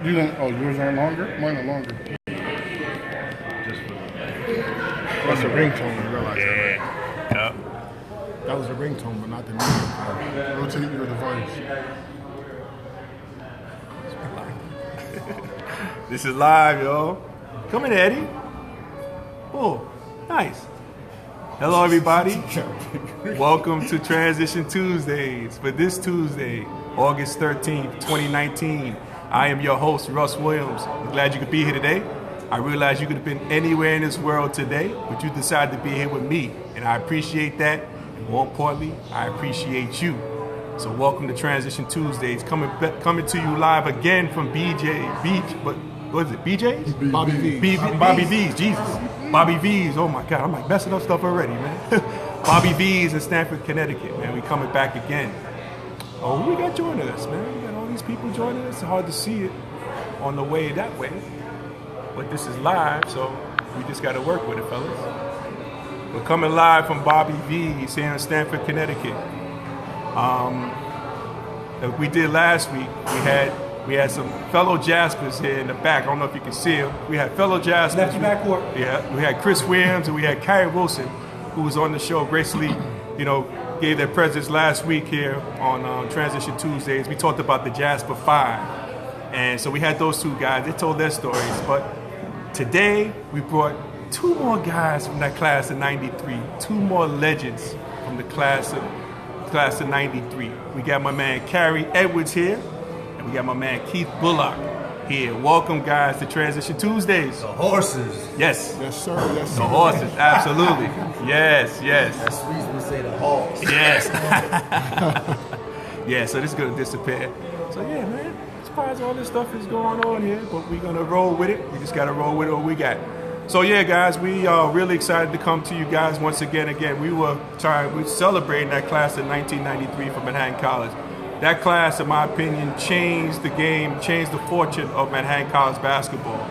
You don't. Oh, yours aren't longer. Mine are longer. Just for That's a ringtone. You realize that, right? Yep. That was a ringtone, but not the music. Rotate your device. This is live, yo. Come in, Eddie. Oh, nice. Hello, everybody. Welcome to Transition Tuesdays. For this Tuesday, August 13th, 2019, I am your host, Russ Williams. I'm glad you could be here today. I realize you could have been anywhere in this world today, but you decided to be here with me, and I appreciate that. And more importantly, I appreciate you. So welcome to Transition Tuesdays, coming to you live again from what is it, BJ's? Bobby V's. Bobby V's, Jesus. Bobby V's, oh my God, I'm like messing up stuff already, man. Bobby V's in Stamford, Connecticut, man. We coming back again. Oh, who we got joining us, man? We got all these people joining us. It's hard to see it on the way that way. But this is live, so we just got to work with it, fellas. We're coming live from Bobby V's here in Stamford, Connecticut. Like we did last week, we had some fellow Jaspers here in the back. I don't know if you can see them. We had fellow Jaspers. Left backcourt. Yeah, we had Chris Williams and we had Kyrie Wilson, who was on the show graciously, gave their presence last week here on Transition Tuesdays. We talked about the Jasper 5. And so we had those two guys. They told their stories. But today, we brought two more guys from that class of 93. Two more legends from the class of 93. We got my man Carrie Edwards here. And we got my man Keith Bullock here. Welcome, guys, to Transition Tuesdays. The horses. Yes. Yes, sir. Yes, sir. The horses, absolutely. Yes. As Swedes would say, the hawks. Yes. Yeah, so this is going to disappear. So, yeah, man, as far as all this stuff is going on here, but we're going to roll with it. We just got to roll with what we got. So, yeah, guys, we are really excited to come to you guys once again. We're celebrating that class of 1993 from Manhattan College. That class, in my opinion, changed the game, changed the fortune of Manhattan College basketball.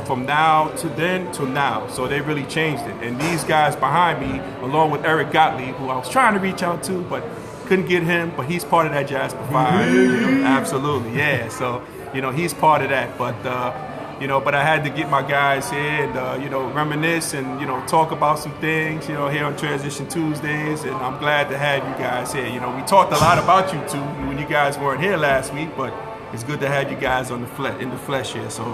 From now to then to now. So they really changed it. And these guys behind me, along with Eric Gottlieb, who I was trying to reach out to, but couldn't get him, but he's part of that Jasper 5. Absolutely, yeah. So, he's part of that. But, but I had to get my guys here and, reminisce and, talk about some things, here on Transition Tuesdays. And I'm glad to have you guys here. We talked a lot about you two when you guys weren't here last week, but it's good to have you guys in the flesh here. So,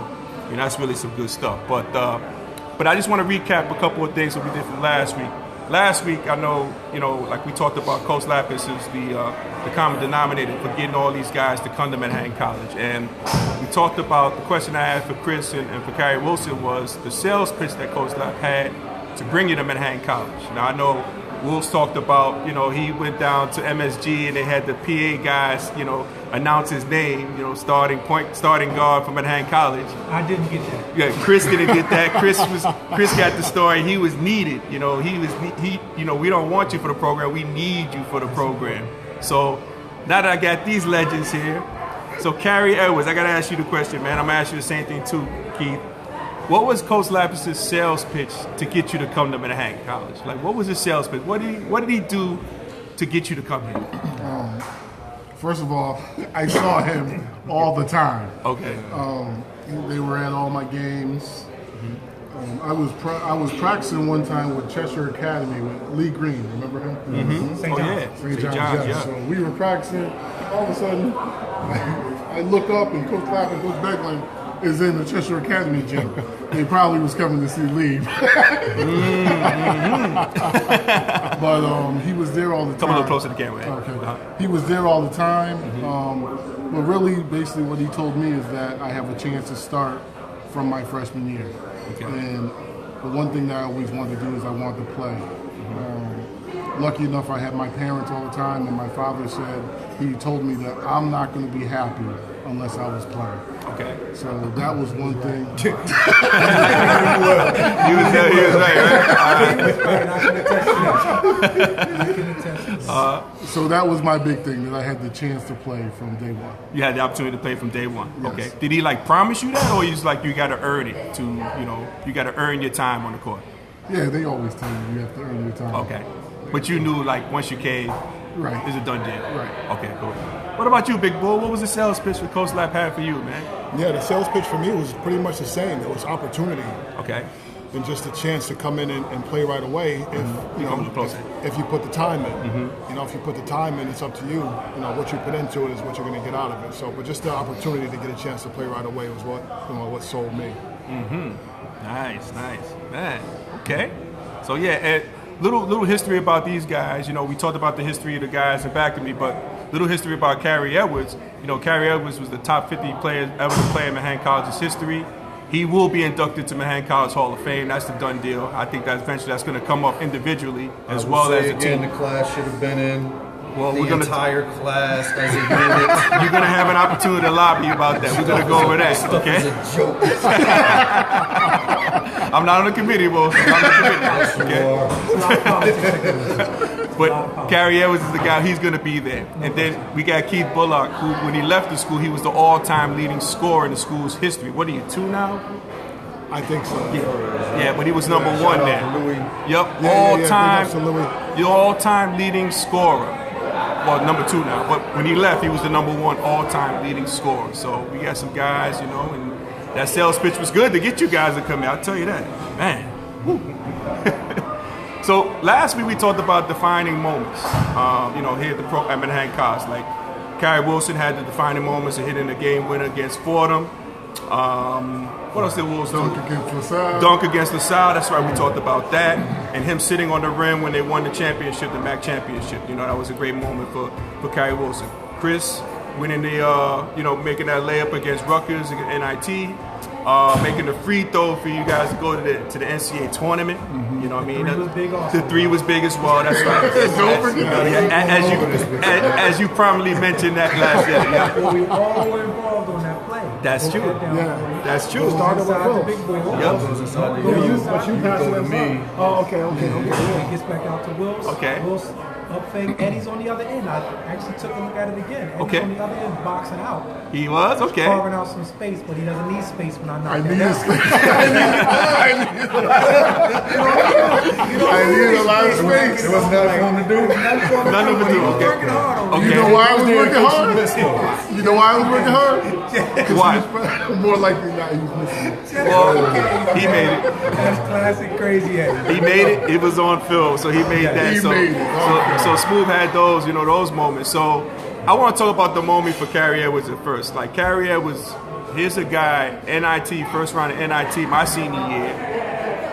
that's really some good stuff. But I just want to recap a couple of things that we did from last week. Last week, I know, like we talked about, Coach Lapis is the common denominator for getting all these guys to come to Manhattan College. And we talked about the question I had for Chris and for Kyrie Wilson was the sales pitch that Coach Lap had to bring you to Manhattan College. Now, I know Wolves talked about, he went down to MSG and they had the PA guys, announce his name, starting guard for Manhattan College. I didn't get that. Yeah, Chris didn't get that. Chris got the story. He was needed. We don't want you for the program. We need you for the program. So now that I got these legends here, so Carrie Edwards, I gotta ask you the question, man. I'm gonna ask you the same thing too, Keith. What was Coach Lapis' sales pitch to get you to come to Manhattan College? Like, what was his sales pitch? What did he do to get you to come here? First of all, I saw him all the time. Okay. They were at all my games. I was practicing one time with Cheshire Academy with Lee Green. Remember him? Mm-hmm. St. John's. Yeah. St. John's, yeah. So we were practicing. All of a sudden, I look up and Coach Clapp and Coach Beckland is in the Cheshire Academy gym. He probably was coming to see Lee. But he was there all the time. Come a little closer to the camera. Okay. He was there all the time. But really, basically what he told me is that I have a chance to start from my freshman year. Okay. And the one thing that I always wanted to do is I wanted to play. Lucky enough, I had my parents all the time, and my father said, he told me that I'm not going to be happy unless I was playing. Okay. So that was one thing. He was right? So that was my big thing, that I had the chance to play from day one. You had the opportunity to play from day one. Yes. Okay. Did he promise you that, or you just you got to earn it to, you got to earn your time on the court? Yeah, they always tell you have to earn your time. Okay. But you knew once you came, right, it's a done deal. Right. Okay, cool. What about you, Big Bull? What was the sales pitch that Coach Lap had for you, man? Yeah, the sales pitch for me was pretty much the same. It was opportunity. Okay. And just a chance to come in and play right away if you put the time in. You know, if you put the time in, it's up to you. You know, what you put into it is what you're going to get out of it. So, but just the opportunity to get a chance to play right away was what sold me. Nice, man. Okay. So yeah, and little history about these guys. You know, we talked about the history of the guys in back of me, but little history about Carrie Edwards. You know, Carrie Edwards was the top 50 player ever to play in Manhattan College's history. He will be inducted to Manhattan College Hall of Fame. That's the done deal. I think that eventually that's going to come up individually as well as the team. The class should have been in. Well, the we're gonna entire class as a unit. You're going to have an opportunity to lobby about that. We're going to go over that. Okay. It's a joke. I'm not on the committee, Will. I'm not on the committee. Okay. But Carrie Edwards is the guy, he's going to be there. And then we got Keith Bullock, who, when he left the school, he was the all-time leading scorer in the school's history. What are you, 2 now? I think so. Yeah, but he was number 1 there. Yep, all-time, the all-time leading scorer. Well, number 2 now. But when he left, he was the number 1 all-time leading scorer. So we got some guys, you know, and that sales pitch was good to get you guys to come out. I'll tell you that. Man. So last week we talked about defining moments, you know, here at Manhattan College. Like Kyrie Wilson had the defining moments of hitting a game winner against Fordham. What else did Wilson do? Dunk against LaSalle. That's right, we talked about that. And him sitting on the rim when they won the championship, the MAC championship. You know, that was a great moment for Kyrie Wilson. Chris winning the, you know, making that layup against Rutgers against NIT. Making the free throw for you guys to go to the NCAA tournament. You know what I mean? The 3 was big as well. That's right. As you prominently mentioned that last year. Yeah. Well, we all were involved on that play. That's true. Yeah. That's true. Started with the big boy. But you passed it to me. Oh, okay. He gets back out to Wills. Okay. Wills up fake. Eddie's on the other end. I actually took a look at it again. Eddie's on the other end, boxing out. He was? Okay. Carving out some space, but he doesn't need space when I knock I that need down. I need a lot of space. It was nothing to do. Nothing to do. Okay. Working hard on Okay. You know why I was working hard? You know why I was working hard? Why? More likely not, he was missing it. Well, he made it. That's classic crazy Eddie. He made it. It was on film, so he made that. He made it. So Smooth had those, you know, those moments. So I want to talk about the moment for Carrie Edwards at first. Like Carrie Edwards, here's a guy, NIT, first round of NIT, my senior year.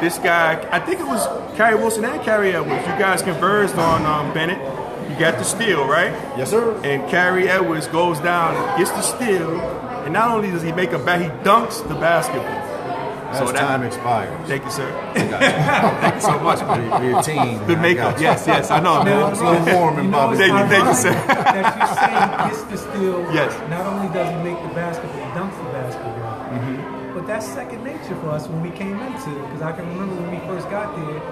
This guy, I think it was Carrie Wilson and Carrie Edwards. You guys converged on Bennett. You got the steal, right? Yes, sir. And Carrie Edwards goes down, gets the steal, and not only does he make a he dunks the basketball. So time expires. Thank you, sir. Thank you so much. We're a team. Good makeup. Yes, I know, man. It's a little warm in Bobby. Thank you, sir. That you say gets the steal. Yes. Not only does he make the basketball, he dunks the basketball. But that's second nature for us when we came into it. Because I can remember when we first got there, it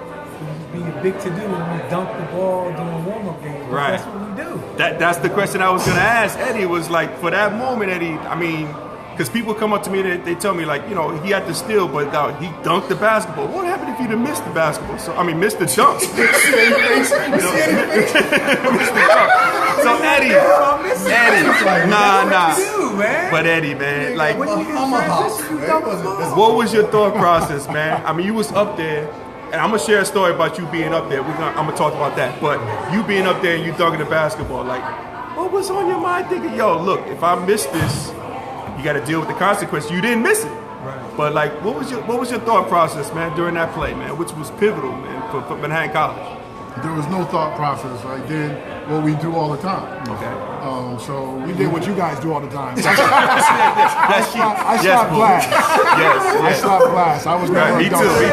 would be a big to do when we dunk the ball during warm-up games. Right. That's what we do. That's the question I was going to ask Eddie. Was like, for that moment, Eddie, I mean, because people come up to me, they tell me, like, you know, he had to steal, but he dunked the basketball. What happened if he'd have missed the basketball? So, I mean, missed the dunk. Missed the dunk. So, Eddie, nah. But Eddie, man, like, When you get transition, you dunk the ball. what was your thought process, man? I mean, you was up there, and I'm going to share a story about you being up there. I'm going to talk about that. But you being up there and you dunking the basketball, like, what was on your mind thinking, yo, look, if I miss this, you got to deal with the consequences. You didn't miss it. Right. But, like, what was your thought process, man, during that play, man, which was pivotal, man, for Manhattan College? There was no thought process. I did what we do all the time. Okay. So We did what you guys do all the time. That's you. I shot glass. I shot glass. I was never Me a too. dunker.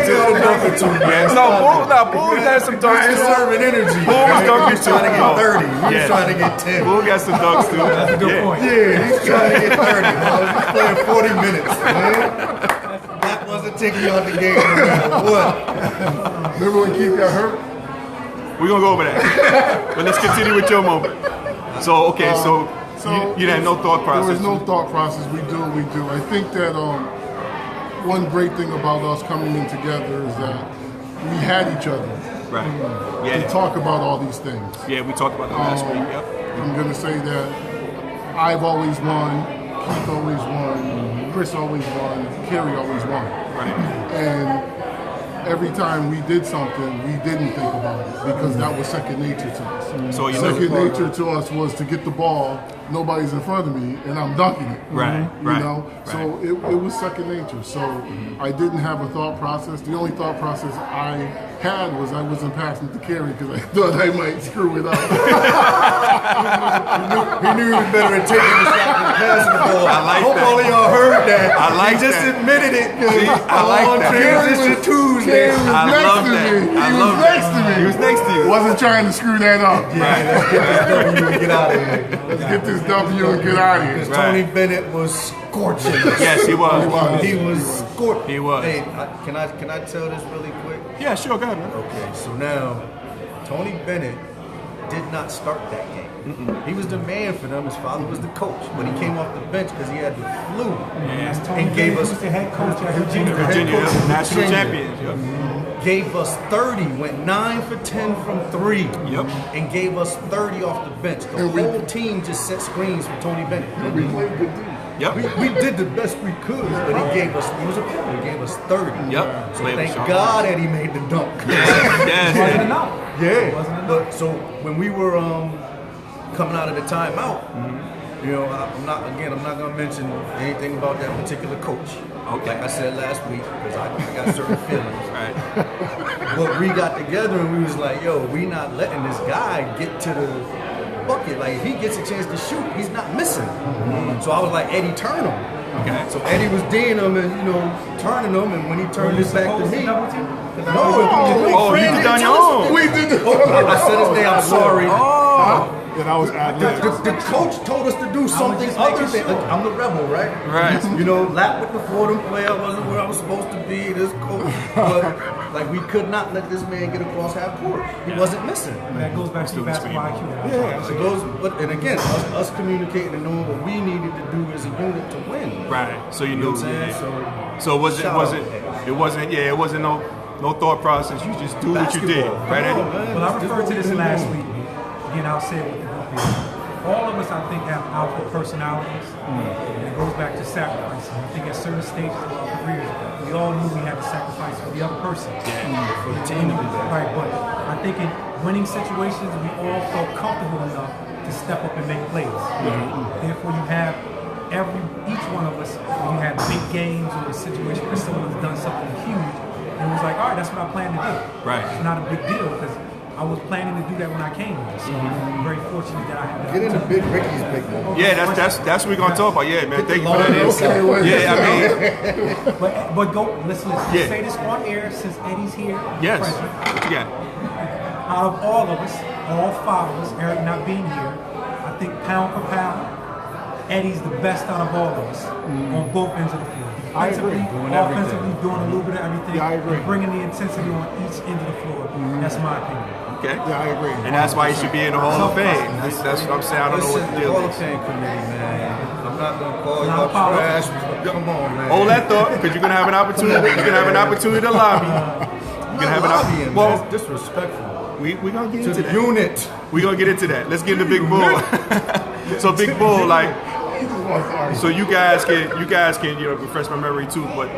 Yes. No, Bull had some dunks too. Conserving energy. Bull was dunking too. Trying to get 30. He Yeah. was trying to get 10. Bull got some dunks too. That's a good point. Yeah, he's trying to get 30. I was just playing 40 minutes, man. That wasn't taking you out the game no matter what. remember when Keith got hurt? We're going to go over that. But let's continue with your moment. So, okay, so you had no thought process. There was no thought process. We do what we do. I think that one great thing about us coming in together is that we had each other Right. to Yeah. talk about all these things. Yeah, we talked about that last week. Yep. I'm going to say that I've always won, Keith always won, Chris always won, Kerry always won. Right. And every time we did something, we didn't think about it because that was second nature to us. So Second nature to us was to get the ball, nobody's in front of me, and I'm dunking it. Right, You right, know? right. So it was second nature. So I didn't have a thought process. The only thought process I had was I wasn't passing it to Kerry because I thought I might screw it up. He knew he was better at taking the shot than passing the ball. I like hope that. all of y'all heard that. I like he just that. admitted it. See, I like on that. Transition Tuesday. Kerry was I next love to that. me. I He love was that. next to me. He was next to you. Wasn't trying to screw that up. Get out of here. Let's get this W and get out of here. Because Right. Tony Bennett was scorching us. Yes, he was. He was scorching. He was. Hey, can I tell this really quick? Yeah, sure, go ahead, man. Okay, so now Tony Bennett did not start that game. He was the man for them. His father was the coach, but he came off the bench because he had the flu That's Tony and gave Bennett, us who's the head coach at Virginia. Virginia, coach of national Virginia. champions. Yep. Gave us 30, went 9 for 10 from 3, Yep. and gave us 30 off the bench. The And we- whole team just set screens for Tony Bennett. We played good D. Yep. We did the best we could, but he gave us, he was a pro, he gave us 30. Yep. So Played with thank Sean. God Eddie made the dunk. Yes, Wasn't yes. enough. Yeah, Wasn't enough. but so when we were coming out of the timeout, you know, I'm not gonna mention anything about that particular coach. Okay. Like I said last week, because I got certain feelings. Right. But we got together and we was like, yo, we not letting this guy get to the bucket. Like if he gets a chance to shoot, he's not missing. So I was like, Eddie, turn him. Okay. So Eddie was D'ing him and turning him, and when he turned his back to Supposed me, double team? no, Oh, you done your own. We did this. I said his name. I'm sorry. Yeah, that was ad lib. The coach told us to do something just other making than. sure. I'm the rebel, right? Right. You know, lap with the Fordham player wasn't where I was supposed to be. This coach, but like we could not let this man get across half court. He wasn't missing. That goes back to the basketball IQ. Yeah, so those, but and again, us communicating and knowing what we needed to do as a unit to win. Right. So you You knew. know what I'm saying? Yeah. So So was it shout wasn't out. it wasn't yeah it wasn't no thought process. You just do what you did, Basketball. right? Come on, Eddie? man. Well, I This is referred what to we've this been last doing. week. Again, I'll say it with the group here. All of us, I think, have alpha personalities. And it goes back to sacrificing. I think at certain stages of our careers, we all knew we had to sacrifice for the other person. For the team to be better. Right, but I think in winning situations, we all felt comfortable enough to step up and make plays. Therefore, you have each one of us, when you have big games or a situation where someone's done something huge, and it was like, all right, that's what I plan to do. Right. It's not a big deal because I was planning to do that when I came here. So I'm very fortunate that I had that. Get into Big Ricky's big moment. Yeah, that's what we're gonna talk about. Yeah, man. Thank you for that Okay, insight. wait. Yeah, I mean, But go, listen, Yeah. say this on air since Eddie's here. yes. present. What you got? Out of all of us, all 5 of us, Eric not being here, I think pound for pound, Eddie's the best out of all of us on both ends of the field. I agree. Defensively, Doing offensively, doing a little bit of everything. Yeah, I agree. And bringing the intensity on each end of the floor. That's my opinion. Okay. Yeah, I agree. And that's why he should be in the Hall of Fame. That's what I'm saying. I don't know what the deal Hall of is. Fame committee, man. I'm not gonna call Not y'all apologize. trash. but Come on, man. Hold that thought, because you're gonna have an opportunity. You're gonna have an opportunity to lobby. You're gonna have an lobbying, opportunity. man. Well, It's disrespectful we gonna get to into the that. unit. We gonna get into that. Let's get into Big Bull. So Big Bull, like, so you guys can refresh my memory too. But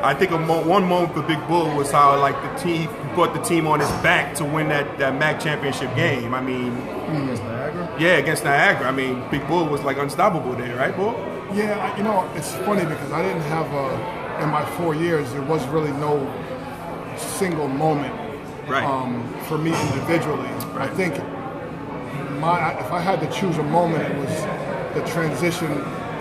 I think one moment for Big Bull was how like the team brought the team on his back to win that MAC championship game. I mean, Against Niagara. yeah, against Niagara. I mean, Big Bull was like unstoppable there, right, Bull? Yeah, it's funny because I didn't have in my 4 years, there was really no single moment Right. for me individually. I think if I had to choose a moment, it was the transition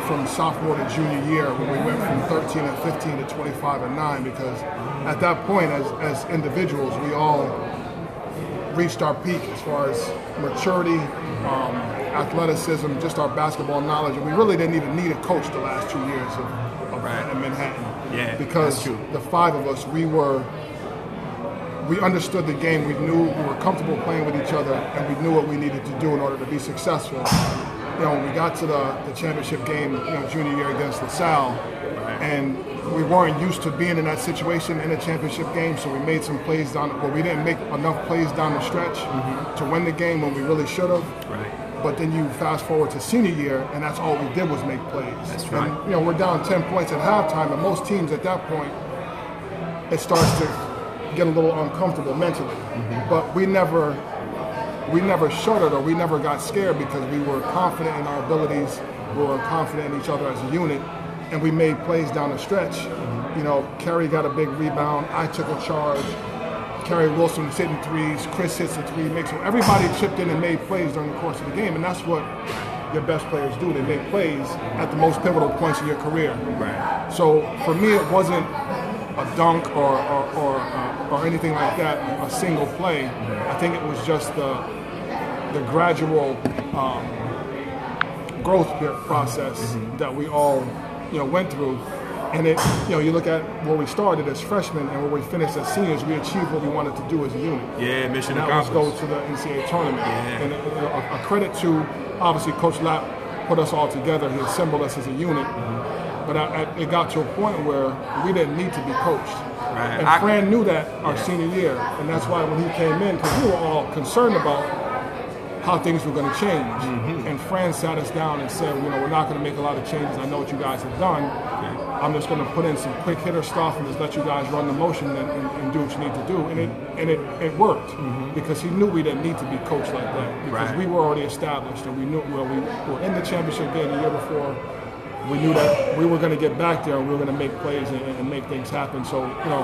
from sophomore to junior year when we went from 13 and 15 to 25 and 9, because at that point as individuals we all reached our peak as far as maturity, athleticism, just our basketball knowledge, and we really didn't even need a coach the last 2 years of Right. in Manhattan. Yeah, because that's true. the 5 of us, we understood the game. We knew we were comfortable playing with each other, and we knew what we needed to do in order to be successful. When we got to the championship game, junior year against LaSalle, and we weren't used to being in that situation in a championship game, so we made some plays we didn't make enough plays down the stretch to win the game when we really should have. Right. But then you fast forward to senior year, and that's all we did was make plays. That's right. And, you know, we're down 10 points at halftime, and most teams at that point, it starts to get a little uncomfortable mentally. But we never shuddered, or we never got scared, because we were confident in our abilities. We were confident in each other as a unit, and we made plays down the stretch. You know, Kerry got a big rebound. I took a charge. Kerry Wilson was hitting threes. Chris hits a three. Everybody chipped in and made plays during the course of the game, and that's what your best players do. They make plays at the most pivotal points in your career. Right. So for me, it wasn't a dunk or anything like that, a single play. I think it was just the gradual growth process that we all, you know, went through. And it, you know, you look at where we started as freshmen and where we finished as seniors, we achieved what we wanted to do as a unit. Yeah, mission And that was accomplished. go to the NCAA tournament. Yeah. And a credit to, obviously, Coach Lapp put us all together. He assembled us as a unit. But it got to a point where we didn't need to be coached. Right. And Fran knew that our senior year. And that's why when he came in, because we were all concerned about how things were going to change. And Fran sat us down and said, you know, we're not going to make a lot of changes. I know what you guys have done. I'm just going to put in some quick hitter stuff and just let you guys run the motion and do what you need to do. And it worked, because he knew we didn't need to be coached like that, because we were already established, and we knew, well, we were in the championship game the year before. We knew that we were going to get back there and we were going to make plays and make things happen. So, you know,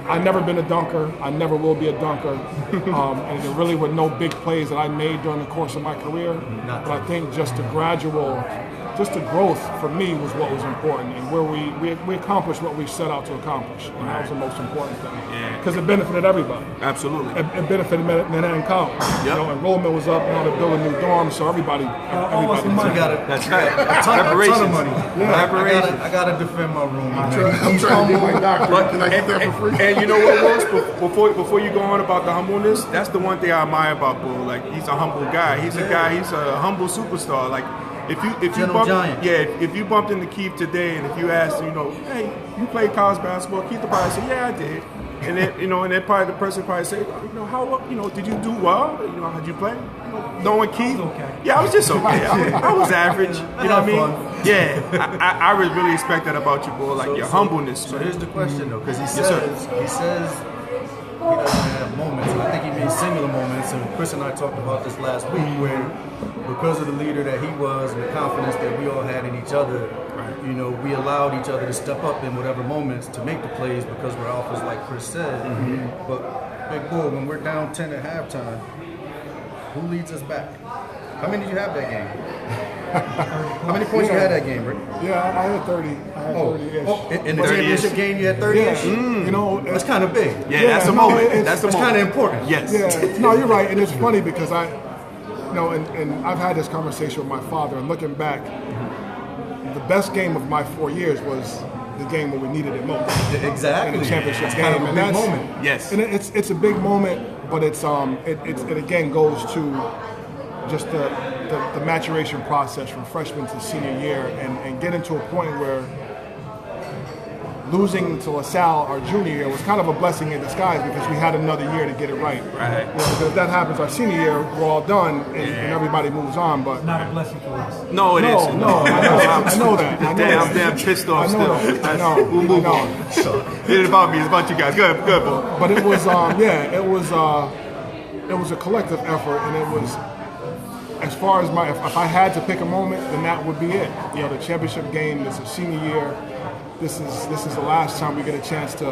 I've never been a dunker. I never will be a dunker. And there really were no big plays that I made during the course of my career. But I think just the growth for me was what was important, and where we accomplished what we set out to accomplish. And that was the most important thing. Because it benefited everybody. Absolutely. It benefited Manhattan College. You know, enrollment was up, now they're building new dorms, so everybody Almost the money. That's right. A ton of money. Preparation. I gotta defend my room. I'm trying to get my doctorate. Can I get that for free? And you know what, Ross? Before you go on about the humbleness, that's the one thing I admire about Bull. Like, he's a humble guy. He's a humble superstar. Like, if you bumped into Keith today, and if you asked, you know, hey, you played college basketball, Keith would probably say, yeah, I did. And then, you know, and then probably the person probably say, you know, how, you know, did you do well? You know, how'd you play? You know, knowing Keith, yeah, I was just okay. I was average. You know what I mean? Yeah, I really respect that about you, Bull. Like, your humbleness. So here's the question, though, because he Yes, says he doesn't have moments, and I think he means singular moments. And Chris and I talked about this last week, where because of the leader that he was and the confidence that we all had in each other, you know, we allowed each other to step up in whatever moments to make the plays because we're alphas, like Chris said. But Big Bull, when we're down 10 at halftime, who leads us back? How many did you have that game? How many points you had that game, Rick? Yeah, I had 30. I had 30-ish. In the championship game, you had 30-ish? You know, That's kind of big. Yeah, that's a moment. That's kind of important. Yes. Yeah, no, you're right, and it's funny because and I've had this conversation with my father, and looking back, the best game of my 4 years was the game where we needed it most. Exactly. In the championship It's game, kind of a and big that's moment. Yes. And it's a big moment, but it again goes to just the maturation process from freshman to senior year, and getting to a point where losing to LaSalle our junior year was kind of a blessing in disguise, because we had another year to get it right. Right. You know, because if that happens our senior year, we're all done and everybody moves on. But Not a blessing for us. No, it isn't. No, I know that. I'm damn pissed off still. We'll move on. It ain't about me. It's about you guys. Good, Bull. But it was, it was a collective effort, and it was, as far as if I had to pick a moment, then that would be it. You know, the championship game, this is senior year. This is the last time we get a chance to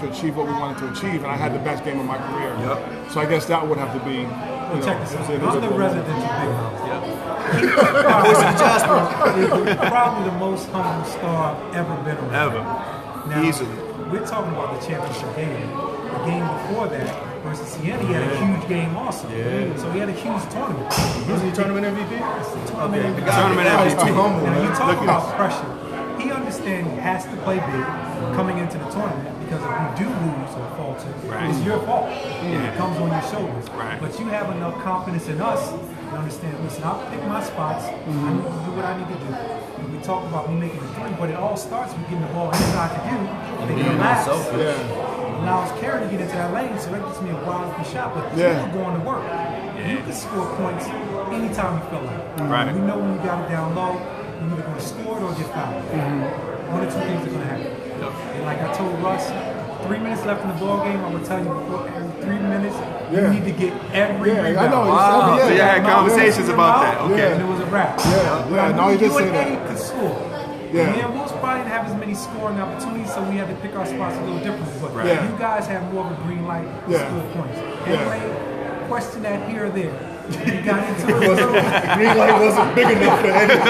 achieve what we wanted to achieve, and I had the best game of my career. Yep. So I guess that would have to be. Check this out. I'm the resident of Big House. Jasper. Probably the most humble star I've ever been around. Ever. Now, Easily. We're talking about the championship game. The game before that versus Siena, he had a huge game also. Yeah. So he had a huge tournament. Was he tournament MVP? Tournament MVP. Tournament He's MVP. too humble, Now, man. you talk about pressure. He understands he has to play big coming into the tournament, because if you do lose or falter, it's your fault. It comes on your shoulders. Right. But you have enough confidence in us to understand, listen, I'll pick my spots. I need to do what I need to do. And we talk about me making the three, but it all starts with getting the ball inside to you. And then relax. allows Kerry to get into that lane, so that gets me a wild open shot. But Yeah. you're going to work. You can score points anytime you feel like. Right. We know when you got it down low, you're either going to score it or get fouled. One or two things are going to happen. And like I told Russ, 3 minutes left in the ball game. I'm gonna tell you before every 3 minutes, you need to get every rebound. I know. Wow. So you had No, conversations about that. Okay. And it was a wrap. Yeah, no, he did you say and Eddie that. could score. Yeah. Me and Wolves probably didn't have as many scoring opportunities, so we had to pick our spots a little differently. But Right. you guys have more of a green light to Yeah. score points. Yeah. Anyway, question that here or there. He got into The it. green light wasn't big enough for Eddie.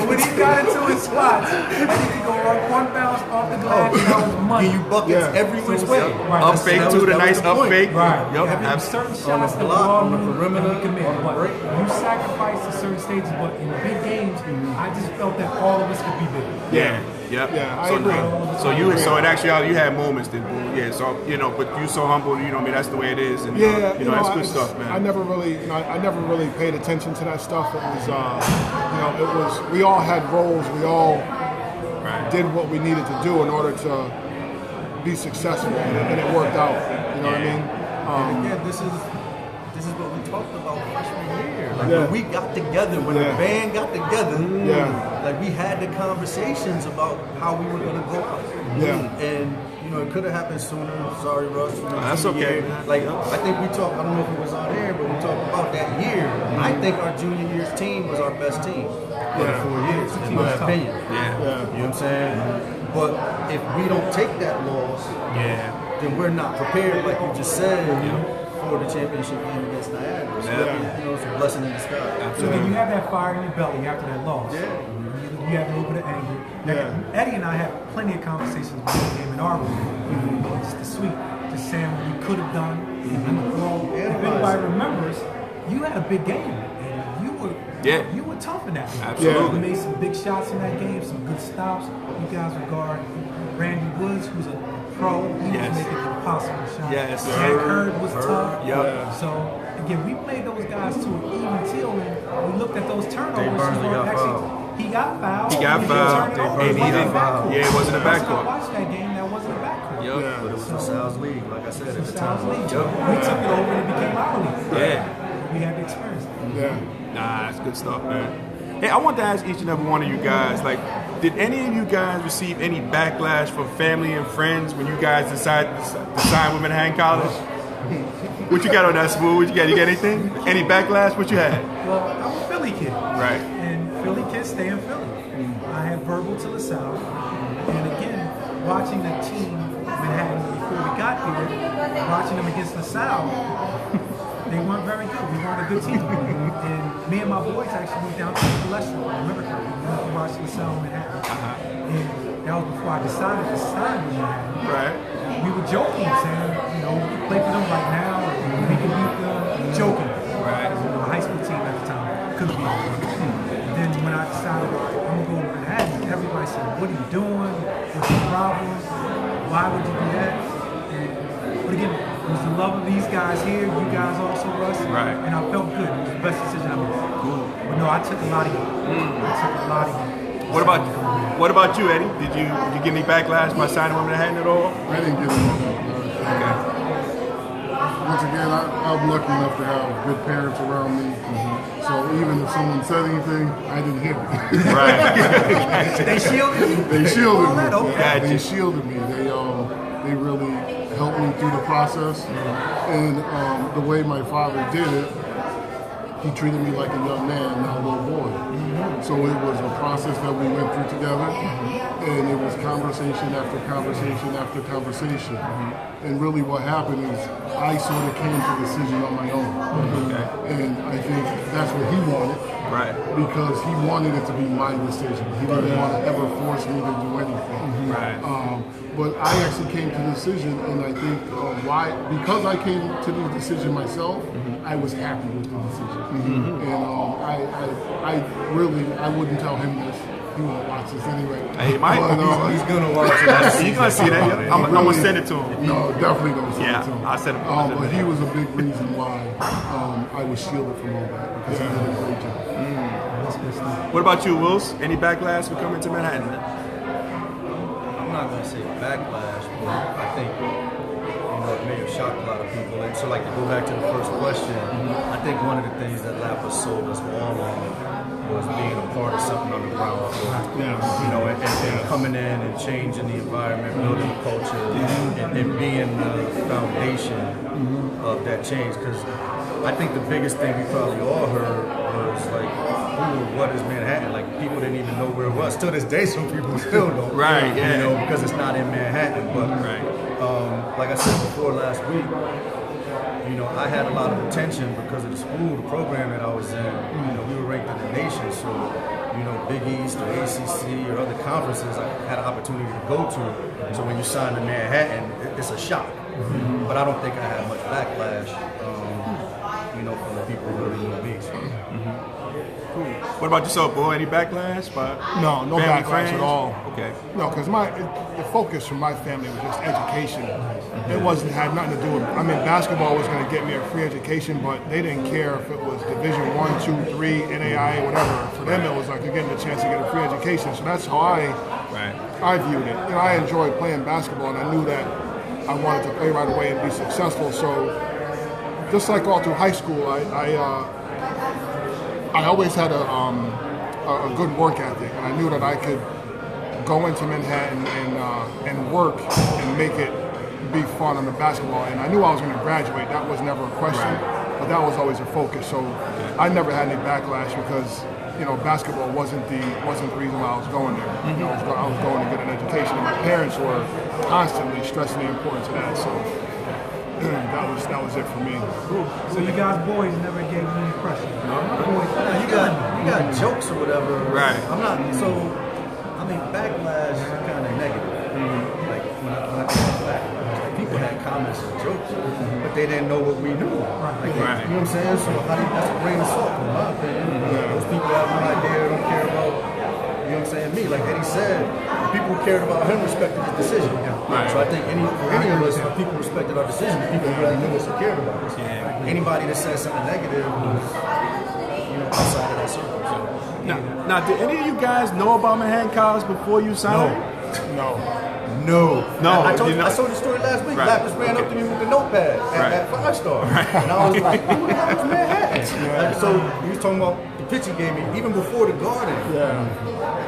When he got into his spots, and he could go one bounce off the glass, and that was money. Give you buckets Yeah. every which way. Right. Up fake that too, was- the that was nice the up point. fake. Right. Yep. Having certain on the shots that block, we all on the knew perimeter, that we commit, on the but break. you sacrifice to certain stages. But in big games, I just felt that all of us could be big. Yeah. Yep. Yeah, I so, agree. So in actuality, you had moments that, yeah. So but you so humble. You know, I mean, that's the way it is. And Yeah, that's good stuff, man. I never really paid attention to that stuff. It was, it was. We all had roles. We all did what we needed to do in order to be successful, and it worked out. You know what I mean? And again, this is what we talked about freshman year. Like Yeah. when we got together, when the band got together, like we had the conversations about how we were gonna go out. Yeah. And it could have happened sooner. Sorry, Russ. That's junior okay, year. man. Like I think we talked. I don't know if it was on air, but we talked about that year. I think our junior year's team was our best team for the 4 years, in my opinion. Yeah. You know what I'm saying? But if we don't take that loss, then we're not prepared, like you just said, for the championship game against Niagara. So it's a blessing in disguise. So then you have that fire in your belly after that loss. Yeah. You have a little bit of anger. Now, Eddie and I had plenty of conversations about the game in our room. Just the sweet, just saying what we could have done. Well, if anybody remembers, you had a big game, and you were tough in that game. Absolutely. You made some big shots in that game, some good stops. You guys regard Randy Woods, who's a pro. He was making impossible shots. Yes, sir. Jack Hurd was tough. Yep. So again, we played those guys to an even till, and we looked at those turnovers. Burnley got fouled. He got fouled. He got fouled, and he didn't. Yeah, it wasn't a I backcourt. watched that game. That wasn't a backcourt. Yep. But it was LaSalle's league, like I said at the Styles time. League. We took it over and it became our league. Yeah. We had the experience. Yeah. Nah, that's good stuff, man. Hey, I want to ask each and every one of you guys, like, did any of you guys receive any backlash from family and friends when you guys decided to sign with Manhattan College? What you got on that, Smooth? What you got? You got anything? Any backlash? What you had? Well, I'm a Philly kid. Right. And Philly kids stay in Philly. I had verbal to LaSalle. And again, watching that team, Manhattan, before we got here, watching them against LaSalle, they weren't very good. We weren't a good team. And me and my boys actually went down to the restaurant. I remember correctly. We went to watch LaSalle in Manhattan. And that was before I decided to sign with Manhattan. Right. We were joking, saying, we can play for them right now, and we can beat them. Joking. Right. A high school team at the time. Couldn't beat them. Then when I decided I'm going to go to Manhattan, everybody said, what are you doing? What's your problem? Why would you do that? But again, it was the love of these guys here, you guys also, Russ. Right. And I felt good. It was the best decision I made. Cool. But no, I took a lot of you. I took a lot of you. What about you, Eddie? Did you get any backlash by signing with Manhattan at all? I didn't get any of that. Okay. Once again, I'm lucky enough to have good parents around me. So even if someone said anything, I didn't hear it. Right. They shielded you? They shielded me. All that, okay. They shielded me. They really helped me through the process. And the way my father did it, he treated me like a young man, not a little boy. So it was a process that we went through together, and it was conversation after conversation after conversation. And really what happened is I sort of came to the decision on my own. And I think that's what he wanted. Right. Because he wanted it to be my decision. He didn't want to ever force me to do anything. Right. But I actually came to the decision, and I think because I came to the decision myself, I was happy with the decision. And I wouldn't tell him this. He won't watch this anyway. Hey, he might. But, He's gonna watch it. You're gonna see that. I'm gonna send it to him. No, definitely don't send it to him. I'll send it. But he was a big reason why I was shielded from all that, because he did a great job. What about you, Wills? Any backlash for coming to Manhattan? I'm not gonna say backlash, but I think thought may have shocked a lot of people. And so, like, to go back to the first question, I think one of the things that Lapa sold us all on was being a part of something on the ground floor. You know, and coming in and changing the environment, building the culture, and being the foundation of that change. Because I think the biggest thing we probably all heard was like, what is Manhattan? Like, people didn't even know where it was. Till this day, some people still don't. Right, yeah. You know, because it's not in Manhattan. But like I said before last week, you know, I had a lot of attention because of the school, the program that I was in. You know, we were ranked in the nation, so, you know, Big East or ACC or other conferences I had an opportunity to go to. So when you sign to Manhattan, it's a shock. But I don't think I had much backlash, you know, from the people who really knew me. So. Cool. What about yourself, boy? Any backlash? No family, backlash friends? at all. Okay. No, because the focus from my family was just education. It had nothing to do with. I mean, basketball was going to get me a free education, but they didn't care if it was Division 1, 2, 3, NAIA, whatever. For them, it was like you're getting a chance to get a free education. So that's how I viewed it. You know, I enjoyed playing basketball, and I knew that I wanted to play right away and be successful. So just like all through high school, I always had a good work ethic, and I knew that I could go into Manhattan and work and make it be fun on the basketball. And I knew I was going to graduate. That was never a question, but that was always a focus. So I never had any backlash because, you know, basketball wasn't the reason why I was going there. You know, I was going to get an education, and my parents were constantly stressing the importance of that. So that was it for me. So you guys boys never gave me any pressure. You got jokes or whatever. Right. I'm not. So I mean, backlash is kind of negative. Like when I think of backlash, like people had comments and jokes, but they didn't know what we knew. Like, you know what I'm saying? So that's a grain of salt, in my opinion. Those people have no idea, don't care about. You know what I'm saying? Me, like Eddie said, the people who cared about him respected his decision. So I think any of us, if people respected our decision, people really knew us and cared about us. Anybody that said something negative was, you know, outside of that circle. So. Now, did any of you guys know about Manhattan College before you signed? No. I told the story last week. Lapis ran up to me with the notepad at 5 Star. And I was like, who the hell is Manhattan? So he was talking about the pitch he gave me, even before the Garden.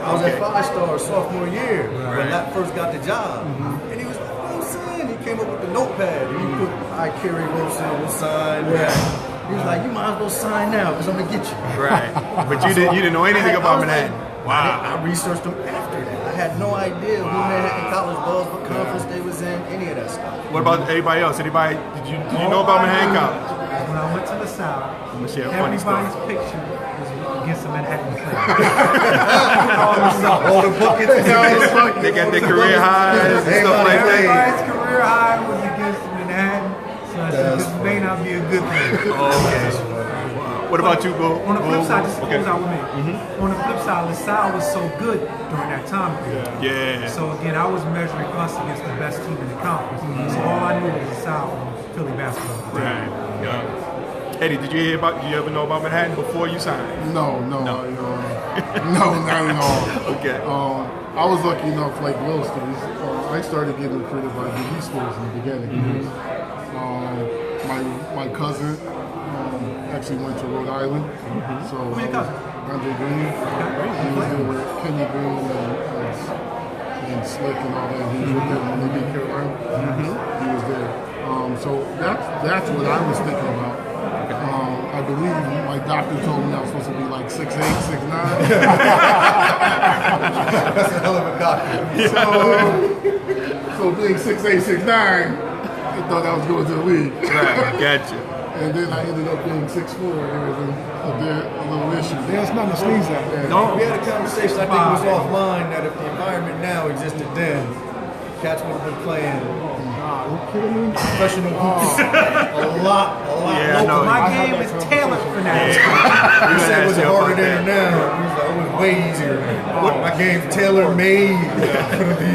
I was at 5 Star sophomore year when Lap first got the job. And he was like, what I'm saying? He came up with the notepad. And he put, I Kerry Wilson will sign. He was like, you might as well sign now because I'm going to get you. Right. But you didn't know anything about Manhattan. Wow. I researched them after that. I had no idea who Manhattan College was, what conference they was in, any of that stuff. What about anybody else? Did you know about Manhattan College? When I went to the South, I'm gonna share a funny story. everybody's picture was against the Manhattan players. All the buckets. They got their career highs and stuff like that. Everybody's career high was against Manhattan, so I said this may not be a good thing. Okay. What about you, Bo? On the flip side, just to close out with me. On the flip side, LaSalle was so good during that time period. Yeah. So again, I was measuring us against the best team in the conference. So all I knew was LaSalle and Philly basketball. Right. Yeah. Eddie, did you ever know about Manhattan before you signed? No, not at all. Okay. I was lucky enough, like most of these, I started getting recruited by DB schools in the beginning. My cousin actually went to Rhode Island. So Who's your cousin? Andre Green. He was there with Kenny Green and Slick and all that. He was with them when they beat Carolina. He was there. So that's what I was thinking about. I believe my doctor told me I was supposed to be like 6'8", 6'9". That's a hell of a doctor. So being 6'8", 6'9", I thought I was going to the league. Right, gotcha. And then I ended up being 6'4", and it was a little issue. There's nothing to sneeze at. No. We had a conversation, I think it was offline, that if the environment now existed then, cats would have been playing professional hoops a lot Yeah, local. no. My game is tailored for that. You said it was harder than now. It was way easier. My game's tailor-made for the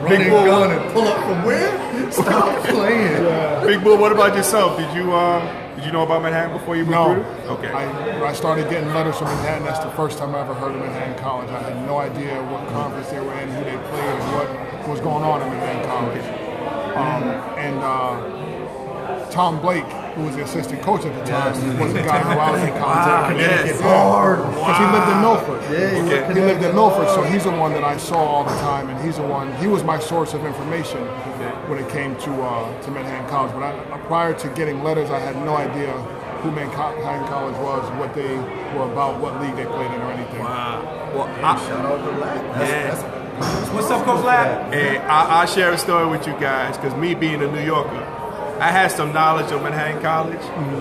run and gun and pull up from where? Stop playing. Big Bull, what about yourself? Did you know about Manhattan before you recruited? Okay. I started getting letters from Manhattan. That's the first time I ever heard of Manhattan College. I had no idea what conference they were in, who they played, and what was going on in Manhattan College. Tom Blake, who was the assistant coach at the time, was the guy who I was in contact with. Yes. Hard. Because he lived in Milford. Yeah, He lived in Milford, so he's the one that I saw all the time, and he was my source of information when it came to Manhattan College. But prior to getting letters, I had no idea who Manhattan College was, what they were about, what league they played in, or anything. Wow. Well, shout out to Lab. What's up, Coach Lab? and I'll share a story with you guys, because me being a New Yorker, I had some knowledge of Manhattan College.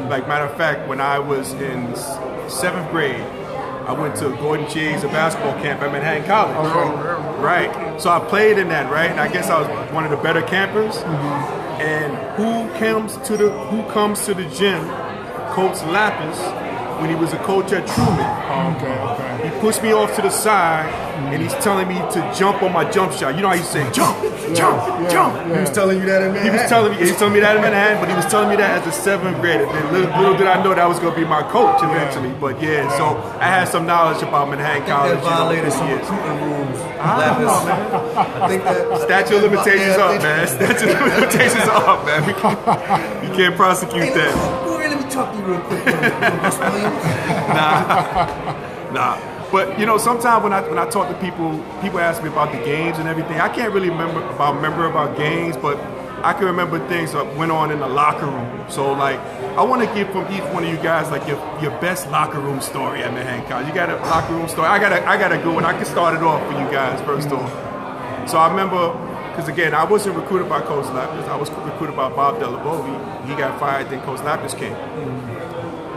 Like, matter of fact, when I was in 7th grade, I went to Gordon Cheese, a basketball camp at Manhattan College. Right. So I played in that, right? And I guess I was one of the better campers. And who comes to the gym? Coach Lapis, when he was a coach at Truman. Okay. He pushed me off to the side, and he's telling me to jump on my jump shot. You know how you say, jump. He was telling you that in Manhattan. He was telling me that in Manhattan, but he was telling me that as a 7th grader. And little did I know that was going to be my coach eventually. But yeah, so I had some knowledge about Manhattan College. That violated some recruiting rules. Lapis. I think that Statute of limitations up, man. Statute of limitations up, man. You can't prosecute that. Let me talk to you real quick. Nah. But sometimes when I talk to people ask me about the games and everything. I can't really remember about games, but I can remember things that went on in the locker room. So like, I want to get from each one of you guys like your best locker room story at Manhattan College. You got a locker room story? I got a good one. I can start it off for you guys first off. So I remember, because again, I wasn't recruited by Coach Lapis. I was recruited by Bob Delabo. He got fired, then Coach Lapis came.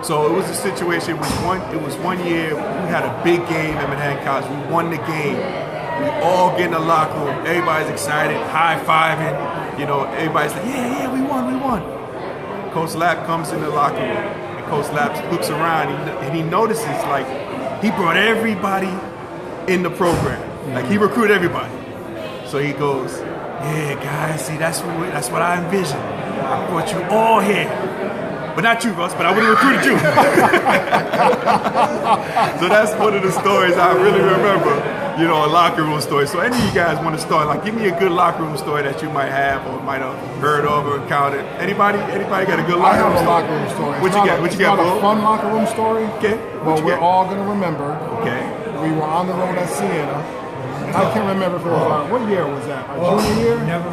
So it was a situation. It was one year we had a big game at Manhattan College. We won the game. We all get in the locker room. Everybody's excited, high fiving. Everybody's like, yeah, we won. Coach Lap comes in the locker room, and Coach Lap looks around and he notices like he brought everybody in the program. Like he recruited everybody. So he goes, yeah, guys, see, that's what I envisioned. I brought you all here. But not you, Russ, but I would have recruited you. So that's one of the stories I really remember, a locker room story. So any of you guys want to start, like, give me a good locker room story that you might have or might have heard of or encountered. Anybody got a good locker room story? I have a locker room story. What you got, It's not a fun locker room story. Okay. Well, we're all going to remember. Okay. We were on the road at Siena. And I can't remember if it was what year was that? Our junior year? Never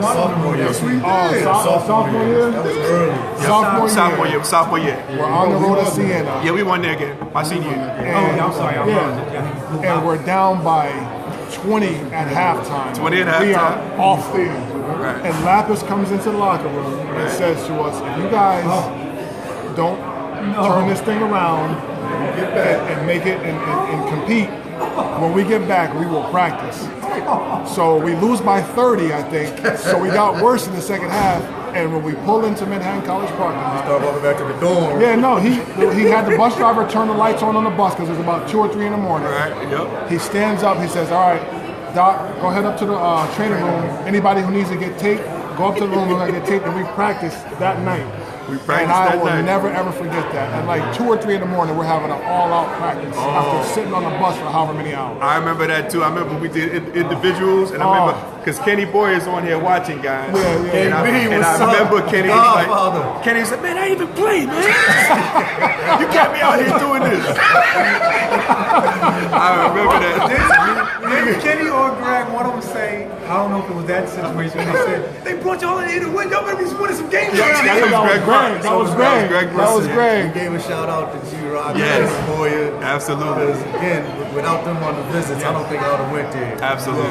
sophomore year. Yes, we did. Sophomore year? That was early. Sophomore year. We're on the road at Siena. Yeah, we won there again. My senior year. I'm sorry. And we're down by 20 at halftime. 20 at We halftime. are off field. Right. And Lapis comes into the locker room and says to us, if you guys don't turn this thing around and make it and compete, when we get back, we will practice. So we lose by 30, I think. So we got worse in the second half. And when we pull into Manhattan College parking lot, Start walking back to the dorm. yeah, no, he had the bus driver turn the lights on the bus because it was about 2 or 3 in the morning. Right, yep. He stands up. He says, "All right, Doc, go head up to the training room. Anybody who needs to get taped, go up to the room and get taped." And we practiced that night. We practiced and I that will night. never ever forget that. At like 2 or 3 in the morning, we're having an all-out practice after sitting on the bus for however many hours. I remember that too. I remember we did individuals, and I remember because Kenny Boy is on here watching, guys. Yeah. And I remember Kenny was like, man, I ain't even played, man. You got me out here doing this. I remember that. Did Kenny or Greg, one of them say, I don't know if it was that situation, they said, they brought y'all in here to win. Y'all better be winning some games around here. That was Greg. We gave a shout out to G-Rock, Yes. Boyer. Absolutely. Because again, without them on the visits, I don't think I would have went there. Absolutely.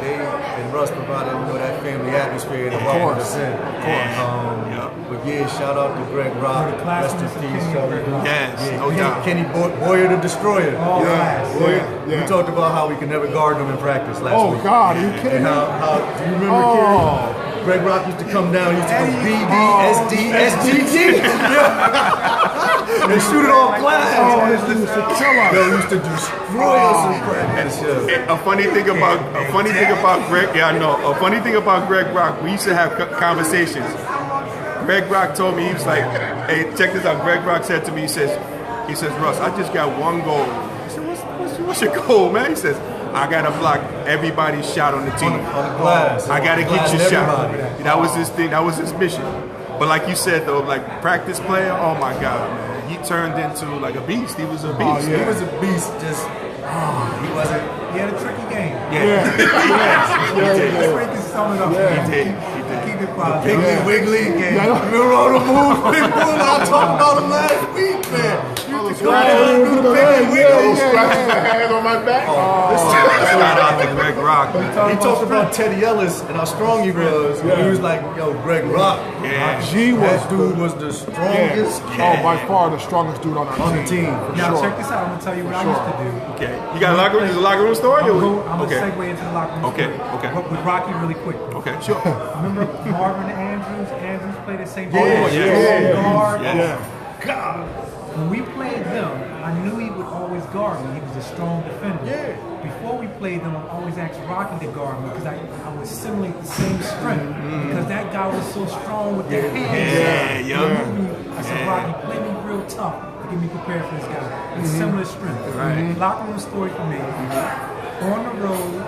They and Russ provided that family atmosphere and welcomed us in. But yeah, shout out to Greg Rock. Rest in peace. Yes, no doubt. Kenny Boyer the Destroyer. Yeah. We talked about how we could never guard them in practice last week. Oh God, are you kidding And me? how do you remember Kenny? Greg Rock used to come down, used to go BD, SD, SGG. They shoot it off glass. This used to kill us. Yo, used to destroy us in practice. A funny thing about Greg, yeah, I know. A funny thing about Greg Rock, we used to have conversations. Greg Rock told me, he was like, "Hey, check this out." Greg Rock said to me, he says, "Russ, I just got one goal." I said, "What's your goal, man?" He says, "I gotta block everybody's shot on the team. On the glass. I gotta get your shot." Everybody. That was his thing. That was his mission. But like you said though, like practice player, oh my God, man, he turned into like a beast. He was a beast. He was a beast. Just he wasn't. He had a tricky game. Yeah. That's where you can sum it up. He did. Keep it positive. Piggly Wiggly. Remember all the moves? Big Boom. I talked about him last week, man. You used to go there and do the Piggly Wiggly. Scratches the hand on my back. Shout out to Greg Rock. He talked about Teddy Ellis and how strong he was. He was like, yo, Greg Rock. Yeah. That dude was the strongest Oh, by far the strongest dude on on the team. Now Sure. check this out. I'm gonna tell you what I used to do. Okay. You got a locker room? Is it a locker room story? I'm gonna Okay. segue into the locker room. Okay, story. okay. But with Rocky really quick. Okay, sure. Remember Marvin Andrews? Andrews played at St. Yeah, Paul. yeah. Guard. Yeah. God. When we played them, I knew he would always guard me. He was a strong defender. Yeah. Before we played them, I always asked Rocky to guard me because I would simulate the same strength because that guy was so strong with the hands. Yeah. I said, Rocky, play me real tough to get me prepared for this guy. It's similar strength. Right. Locker room story for me. On the road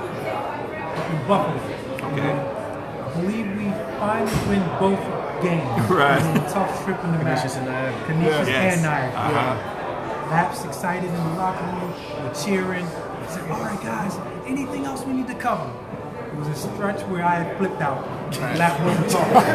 up in Buffalo. Okay. I believe we finally win both games. Right. It was a tough trip in the match. Canisius and Niagara. Canisius Yes. and Niagara. Uh-huh. Laps excited in the locker room. We're cheering. I said, all right, guys, anything else we need to cover? It was a stretch where I had flipped out. Lap wasn't talking to me.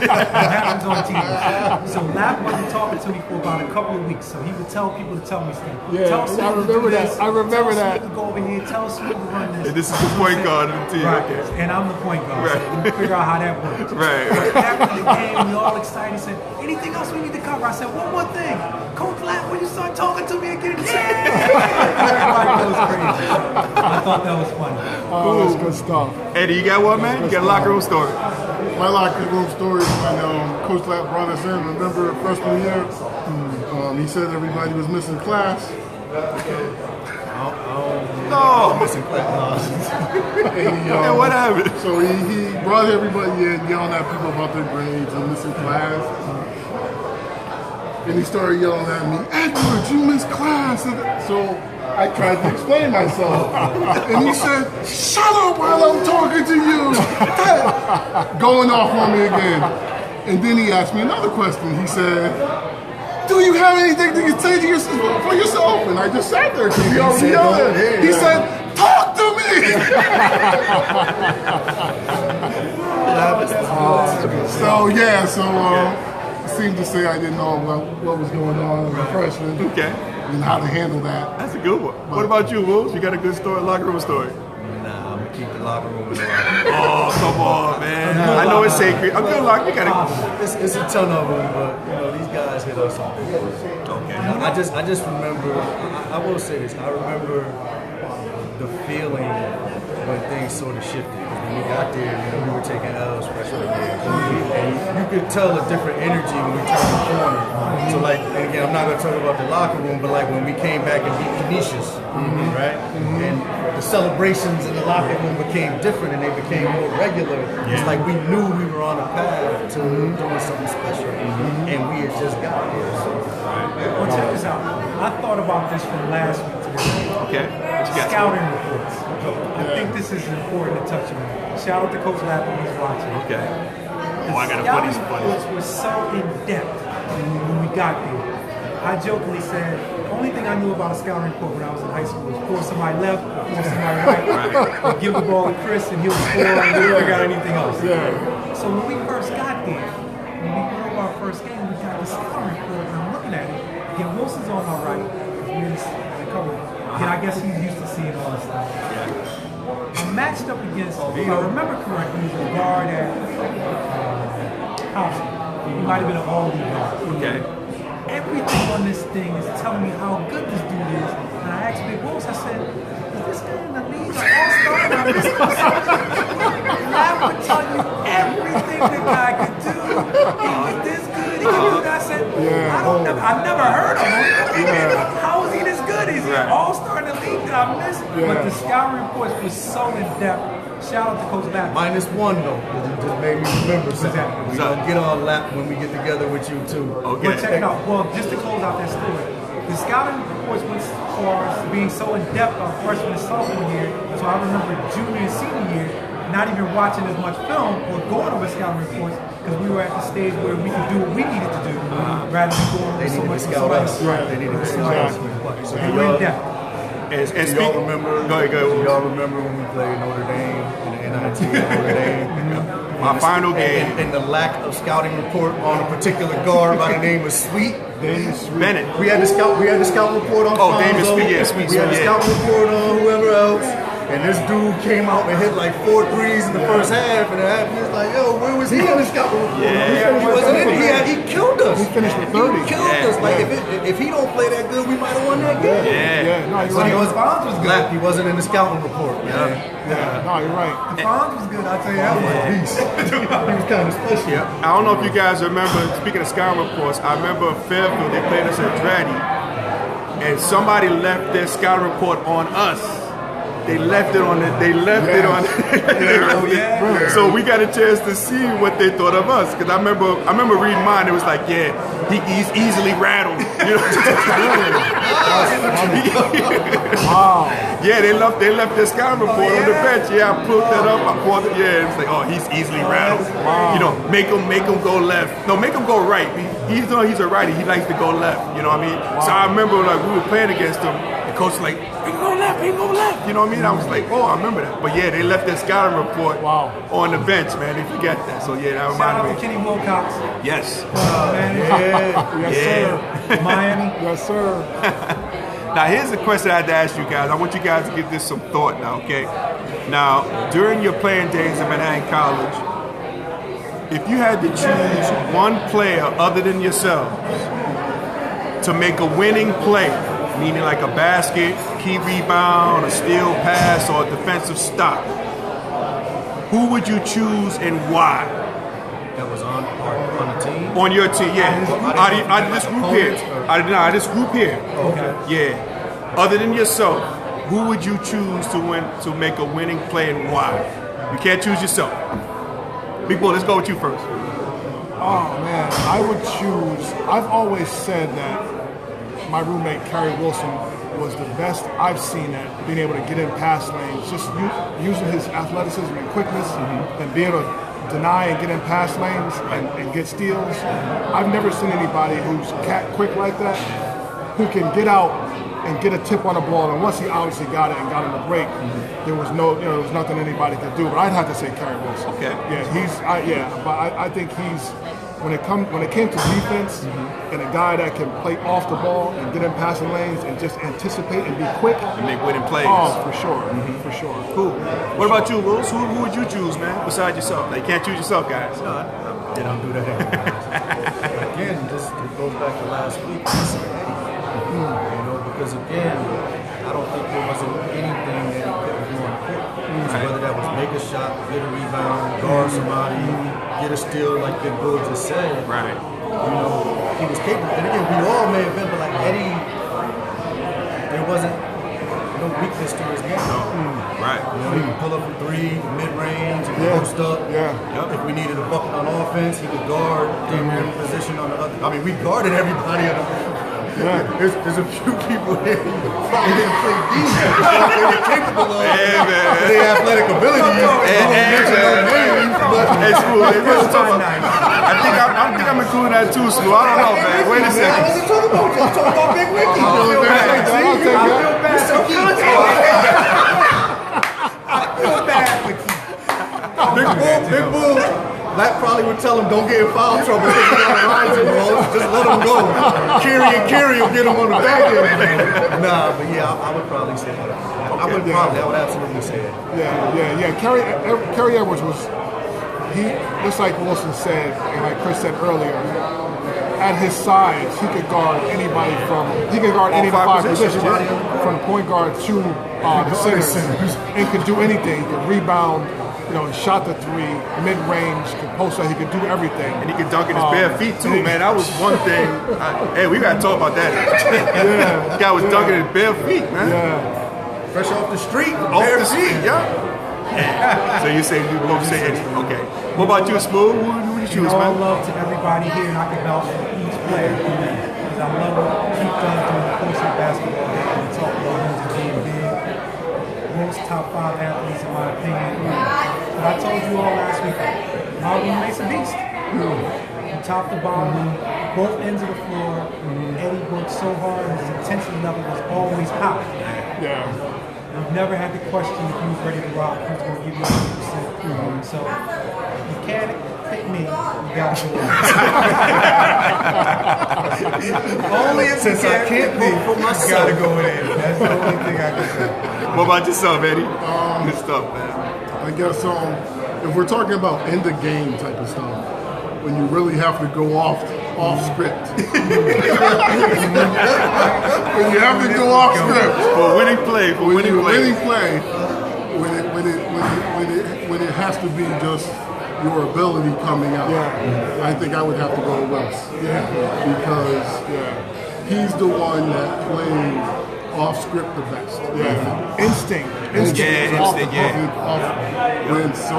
It happens on TV. So Lap wasn't talking to me for about a couple of weeks. So he would tell people to tell me stuff. Yeah, tell I Smith to remember do that. this. I remember tell that. Smith to go over here. Tell Smith to run this. And this is the point guard of the team. Right. Okay. And I'm the point guard. Right. So let me figure out how that works. Right. But after the game, we all excited. Said, anything else we need to cover? I said, one more thing. Coach Lap, when you start talking to me again, everybody goes crazy. I thought that was funny. Oh, that's good stuff. Eddie, you got one, man? You got a locker room story? My locker room story is when Coach Lapp brought us in. Remember freshman year? He said everybody was missing class. No. Missing class. And what happened? So he brought everybody in, yelling at people about their grades and missing class. And he started yelling at me, Edward, you missed class. So I tried to explain myself. And he said, shut up while I'm talking to you. Going off on me again. And then he asked me another question. He said, do you have anything to say to yourself for yourself? And I just sat there because he already yelled at me. He said, talk to me. Seemed to say I didn't know what was going on as a freshman. Okay. And how to handle that. That's a good one. What about you, Wolves? You got a good story, locker room story? Nah, I'm gonna keep the locker room in the locker. Oh, come on, man. I know it's sacred. A good locker. You got to. It's a ton of them, but you know these guys hit us on. Okay. I just remember. I will say this. I remember the feeling when things sort of shifted. When we got there, we were taking L's freshman year, and you could tell a different energy when we turned the corner. So like, and again, I'm not gonna talk about the locker room, but like when we came back and beat Canisius, right? And the celebrations in the locker room became different, and they became more regular. It's like we knew we were on a path to doing something special, and we had just got here. So. Well, check this out. I thought about this from last week to this week. Okay. What you got? Scouting reports. I think this is important to touch on. Shout out to Coach Lapp when he's watching. Okay. The Oh, I got a funny scouting spot. reports were so in depth when we got there. I jokingly said the only thing I knew about a scouting report when I was in high school was pour somebody left, pour somebody right, or give the ball to Chris and he'll score and we'll figure out anything else. So when we first got there, when we drove our first game, we got the scouting report and I'm looking at it. Again, Wilson's on my right. We're in the cover. Again, I guess he's used to seeing all this stuff. I'm matched up against, if I remember correctly, he was a guard at House. He might have been an all-league guard. Okay. Everything on this thing is telling me how good this dude is. And I asked Big Wolves, I said, is this guy in the league an all-star? And I missed and I would tell you everything the guy could do. He was this good, he could do that. I said, I've never heard of him. How is he this good? Is he an all-star in the league that I missed? But the scouting reports were so in-depth. Shout out to Coach Lapp. -1 though, because it just made me remember something. We're gonna get on Lap when we get together with you too. Okay. But check it out. Well, just to close out that story, the scouting reports went as far as being so in depth our freshman and sophomore year. So I remember junior and senior year. not even watching as much film or going over scouting reports because we were at the stage where we could do what we needed to do rather than going over so much. They needed to scout us. So we're in depth. And Do y'all remember? Go ahead. Do y'all remember when we played Notre Dame in the NIT Notre Dame? My final game. And the lack of scouting report on a particular guard by the name of Sweet. Bennett. We had the scout report on David Fonzo. Sweet, yeah, Sweet, We had the yeah. scout report on whoever else. And this dude came out and hit like 4 threes in the first half, and he was like, "Yo, where was he on the scout report? Yeah. He wasn't in it. He killed us. He finished with 30. He killed us. Like if he don't play that good, we might have won that game. Yeah. No, you're But right. was good. He wasn't in the scouting report. Yeah, no, you're right. The Fonz was good, I'll tell you that was. He was kind of special. I don't know if you guys remember, speaking of scouting reports, I remember Fairfield, they played us at Draddy, and somebody left their scouting report on us. They left it on So we got a chance to see what they thought of us. Because I remember reading mine, it was like, yeah, he's easily rattled. You know? Wow. Yeah, they left their scouting report on the bench. Yeah, I pulled that up. I pulled it. Yeah, it's like, oh, he's easily rattled. Wow. You know, make him go left. No, make him go right. He's a righty. He likes to go left. You know what I mean? Wow. So I remember like we were playing against him. The coach was like, he can go left. He can go left. You know what I mean? I was like, oh, I remember that. But yeah, they left their scouting report on the bench, man. They forget that. So yeah, that Shout out reminded to me. Kenny Wilcox. Yes. Yes, sir. Miami. Yes, sir. Now, here's the question I had to ask you guys. I want you guys to give this some thought now, okay? Now, during your playing days at Manhattan College, if you had to choose one player other than yourselves to make a winning play, meaning like a basket, key rebound, a steal pass, or a defensive stop, who would you choose and why? That was on the team. On your team, yeah. Out of this group here. Out of this group here. Okay. Yeah. Other than yourself, who would you choose to make a winning play and why? You can't choose yourself. Big boy, let's go with you first. Oh man, I would choose. I've always said that my roommate Kerry Wilson was the best I've seen at being able to get in pass lanes, just using his athleticism and quickness, and being able to deny and get in pass lanes and get steals. I've never seen anybody who's quick like that, who can get out and get a tip on the ball. And once he obviously got it and got him a break, there was nothing anybody could do. But I'd have to say Kerry Wilson. Okay. Yeah, but I think he's when it came to defense and a guy that can play off the ball and get in passing lanes and just anticipate and be quick. And make winning plays. Oh, for sure, for sure. Cool. What about you, Wills? Who would you choose, man, besides yourself? Like, you can't choose yourself, guys. No, I don't do that anymore. Again, it goes back to last week. Because again, I don't think there wasn't anything that he couldn't do on the court. So whether that was make a shot, get a rebound, guard somebody, get a steal, like Big Bull just said. Right. He was capable. And again, we all may have been, but like Eddie, there wasn't no weakness to his game. Right. He could pull up a three, mid-range, and post up. Yeah. If we needed a bucket on offense, he could guard, damn near position on the other. I mean, we guarded everybody on the. There's a few people here who probably didn't play defense. They're capable of their athletic abilities. I think I'm including that too, Sue. I don't know, man. Wait a second. I wasn't talking about you. I'm talking about Big Ricky. I feel bad for you. Big Bull. That probably would tell him, don't get in foul trouble. Just let him go. Kerry will get him on the back end. Nah, but yeah, I would probably say that. I would absolutely say it. Yeah. Kerry Edwards was, just like Wilson said, and like Chris said earlier, at his size, he could guard anybody any of the five positions, from point guard to the centers, and could do anything. He could rebound. Shot the three, mid-range, could post up, he could do everything. And he could dunk in his bare feet too, man. That was one thing. Hey, we gotta talk about that. This guy was dunking in his bare feet, man. Yeah. Fresh off the street. Yeah. So you both say Eddie. Okay. What about you, Smooth? Who you choose, All man? love to everybody here, and I can vouch for each player. Because I love what Keith does during the course of basketball. And talk about him as being big. Most top 5 athletes, in my opinion. I told you all last week, my roommate's a beast. From top to bottom, both ends of the floor. Eddie worked so hard, and his intensity level was always high. Yeah. We've never had to question if he was ready to rock, who's going to give you 100%. So, if you can't pick me, you got to go. Only if Since you I can't pick me, vote for you myself. got to go in. That's the only thing I can say. What about yourself, Eddie? Good stuff, man. I guess if we're talking about end of game type of stuff, when you really have to go off script. When you have to go off script. For winning play, when it has to be just your ability coming out. I think I would have to go with Wes. Because he's the one that played off script the best. Instinct. So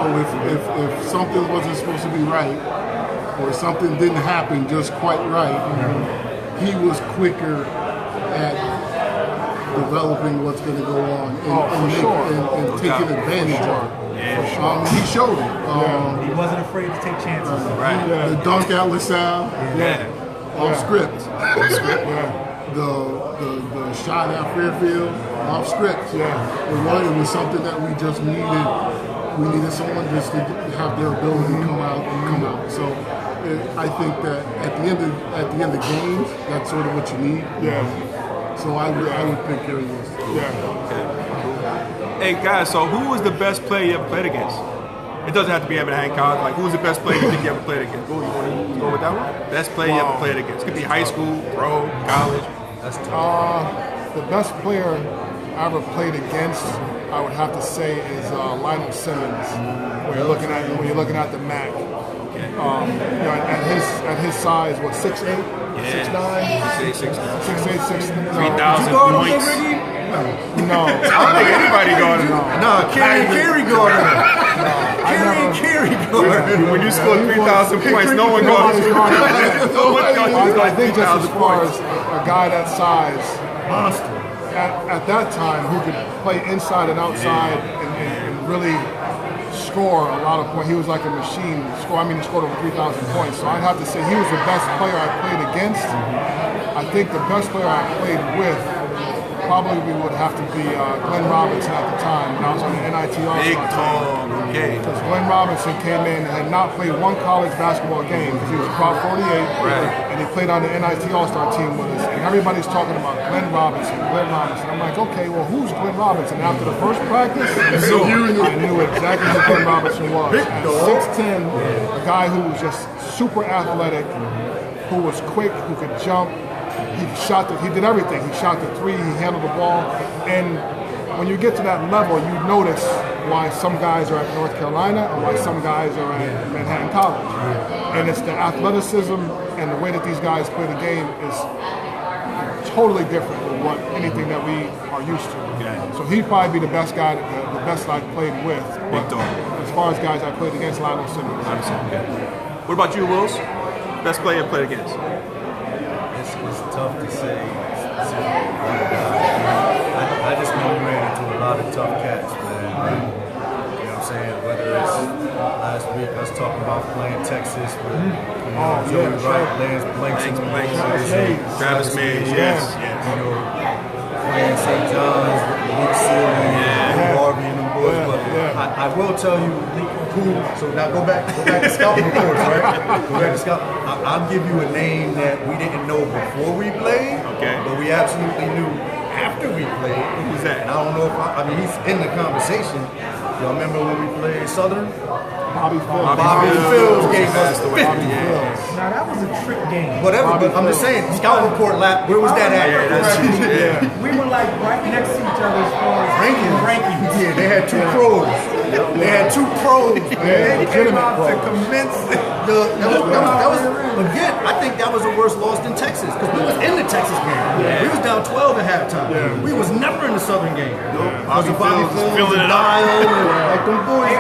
if something wasn't supposed to be right, or something didn't happen just quite right, he was quicker at developing what's going to go on and taking advantage of it. He showed it. He wasn't afraid to take chances. The dunk at LaSalle, off script. The shot at Fairfield, off script. It was something that we just needed. We needed someone just to have their ability come out. So I think that at the end of games, that's sort of what you need. So I would pick Gary Wilson. Hey guys, so who was the best player you ever played against? It doesn't have to be Evan Hancock. Like, who was the best player you think you ever played against? You want to go with that one? Best player you ever played against? Could be high school, pro, college. That's tough. The best player I ever played against, I would have to say, is Lionel Simmons. When you're looking at the MAC, at his size, what, 6'8", 6'9", 6'8", 3,000 points. No, I don't think anybody guarded him. No, Carey guarded him. Carey guarded him. When you score 3,000 points, no one guards you. I think just as far as a guy that size, monster, at that time, who could play inside and outside and really score a lot of points. He was like a machine. He scored over 3,000 points. So I'd have to say he was the best player I played against. I think the best player I played with probably would have to be Glenn Robinson at the time when I was on the NIT All-Star Big team. tall, okay. Because Glenn Robinson came in and had not played one college basketball game because he was Prop 48, and he played on the NIT All-Star team with us. And everybody's talking about Glenn Robinson. I'm like, okay, well, who's Glenn Robinson? After the first practice, I knew exactly who Glenn Robinson was. At 6'10", a guy who was just super athletic, who was quick, who could jump. He did everything. He shot the three, he handled the ball. And when you get to that level, you notice why some guys are at North Carolina and why some guys are at Manhattan College. And it's the athleticism and the way that these guys play the game is totally different than anything that we are used to. So he'd probably be the best guy, the best I played with. But as far as guys I played against, Lionel Simmons. What about you, Wills? Best player you played against? It's tough to say. I just know we ran into a lot of tough cats, man. You know what I'm saying? Whether it's last week us talking about playing Texas with Joey Wright, Lance Blanks, Travis Mays, yes. You know, playing St. John's with Luke Sealy, Harvey and them boys. But I will tell you who. So now go back to scouting reports, right? Go back to scouting. I'll give you a name that we didn't know before we played, but we absolutely knew after we played. Who's that? And I don't know if I mean he's in the conversation. Y'all remember when we played Southern? Bobby Fields. Bobby Fields gave us 50. Now that was a trick game. Whatever, but I'm just saying, scout report lap, where was that at? We were like right next to each other as far as rankings. Yeah, they had two pros. They had two pros. They came out to commence. That was again, I think that was a worse loss than Texas because we was in the Texas game. We was down 12 at halftime. We was never in the Southern game. Bobby Fields and Dial and like them boys.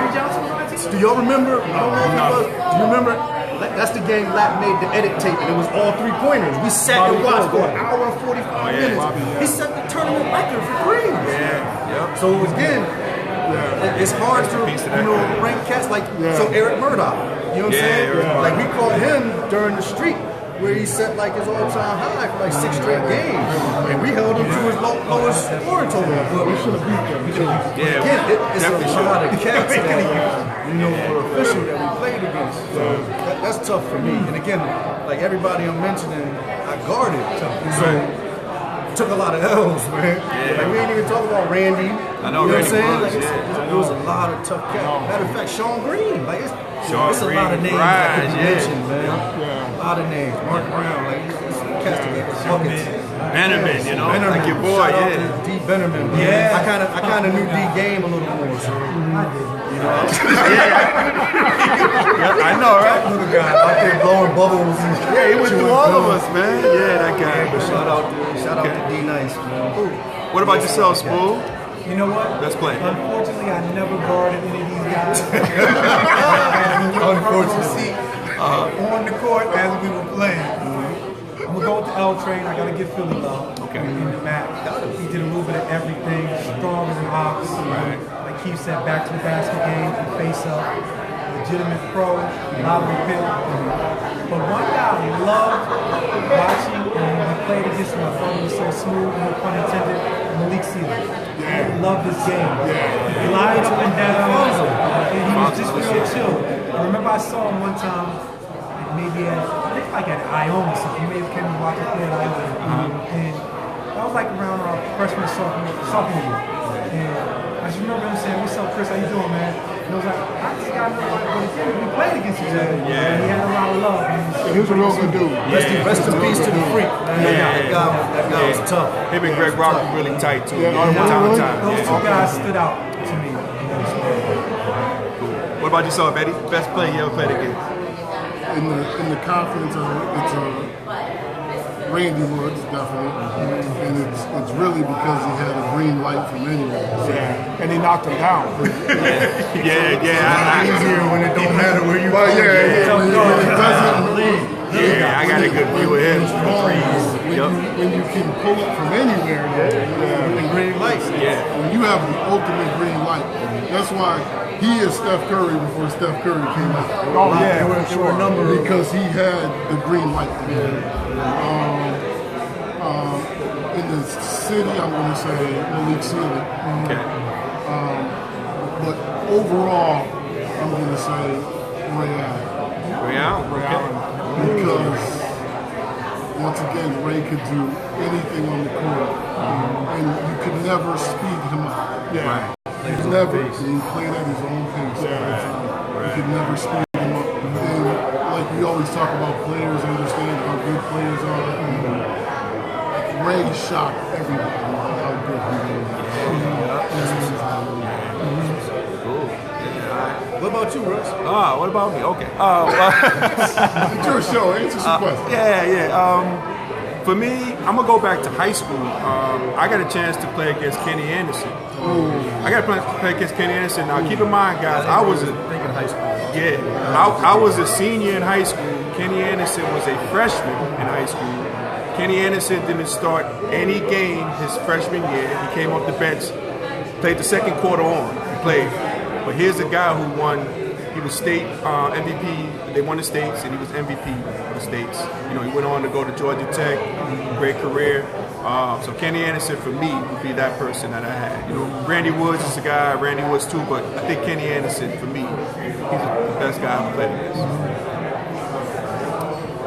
Do y'all remember? I don't know if it was. Do you remember? That's the game Lap made the edit tape, and it was all three-pointers. We sat and watched for an hour and 45 minutes. He set the tournament record for threes. So again, It's hard to, Piece of that, man. rank cats like, so Eric Murdoch, you know what I'm saying? Eric Murdoch. Like, we caught him during the streak where he set like his all-time high for like 6 straight games. And we held him to his lowest scoring total. But we should have beat them. Yeah, Again, it's a definitely lot of cats that, were official that we played against. So that's tough for me. And again, like everybody I'm mentioning, I guarded. So took a lot of L's, man. Like, we ain't even talk about Randy. I know, you know Randy what I'm Woods, saying? Like, there was a lot of tough cats. Matter of fact, Sean Green. Like, it's a lot of names that you mentioned, man. A lot of names. Mark Brown. Like, it's cats that get buckets. Bennerman, you know, Bennerman. like your boy, Shout out to D. Bennerman. Yeah. I kind of knew D game a little more. So, you know, I know, right? little guy out there blowing bubbles. Yeah, he went through all of us, man. Yeah, that guy. But shout out to D Nice, man. What about yourself, Spool? You know what? Let's play. Unfortunately, I never guarded any of these guys. Unfortunately. On the court as we were playing. I'm gonna go with the L train. I gotta give Philly love. Okay. In the match, he did a little bit of everything. Strong as an ox. Right. Like Keith said, back to the basket game, face up, legitimate pro, loud and pit. But one guy I loved watching, and when we played against him, I thought he was so smooth, no pun intended. Malik Sealy. I loved his game. He glided up and down, and he was just real chill. I remember I saw him one time, maybe I think like at Iona, so he may have came and watched us play at Iona. And that was like around our freshman, sophomore year. And I just remember him saying, "What's up, Chris? How you doing, man?" And I was like, "I just got no idea." But again, we played against each other. And he had a lot of love. And he was a real good dude. Rest in peace to the freak. That guy was tough. Him and Greg Rock were really tight, too. Yeah, Time to really? time. Those two guys stood out to me. What about yourself, Eddie? Best player you ever played against? In the conference, it's Randy Woods, definitely. And it's really because he had a green light from anywhere. Yeah. And he knocked him down. Yeah. Easier when it don't matter where you Well, yeah, when it doesn't Yeah, I got a good view of him. when you can pull it from anywhere, and green lights. Yeah. when you have the ultimate green light, that's why he is Steph Curry before Steph Curry came out. Oh, yeah. There were a number of Because he had the green light. In the city, I'm going to say Malik Sealy. Okay. But overall, I'm going to say Ray Allen. Ray Allen? Because, once again, Ray could do anything on the court. And you could never speed him up. Right. Never. He played at his own pace all the time. You could never speed him up. And like we always talk about players, understand how good players are. Ray shocked everybody how good he was. What about you, Russ? What about me? Okay. It's your show. Answer some questions. For me, I'm going to go back to high school. I got a chance to play against Kenny Anderson. I got to play against Kenny Anderson. Now, keep in mind, guys, I was Thinking high school. I was a senior in high school. Kenny Anderson was a freshman in high school. Kenny Anderson didn't start any game his freshman year. He came off the bench, played the second quarter on, played. But here's a guy who won. He was state MVP. They won the states, and he was MVP of the states. You know, he went on to go to Georgia Tech. Great career. So Kenny Anderson for me would be that person that I had. You know, Randy Woods is a guy. Randy Woods too, but I think Kenny Anderson for me, he's the best guy I've played against.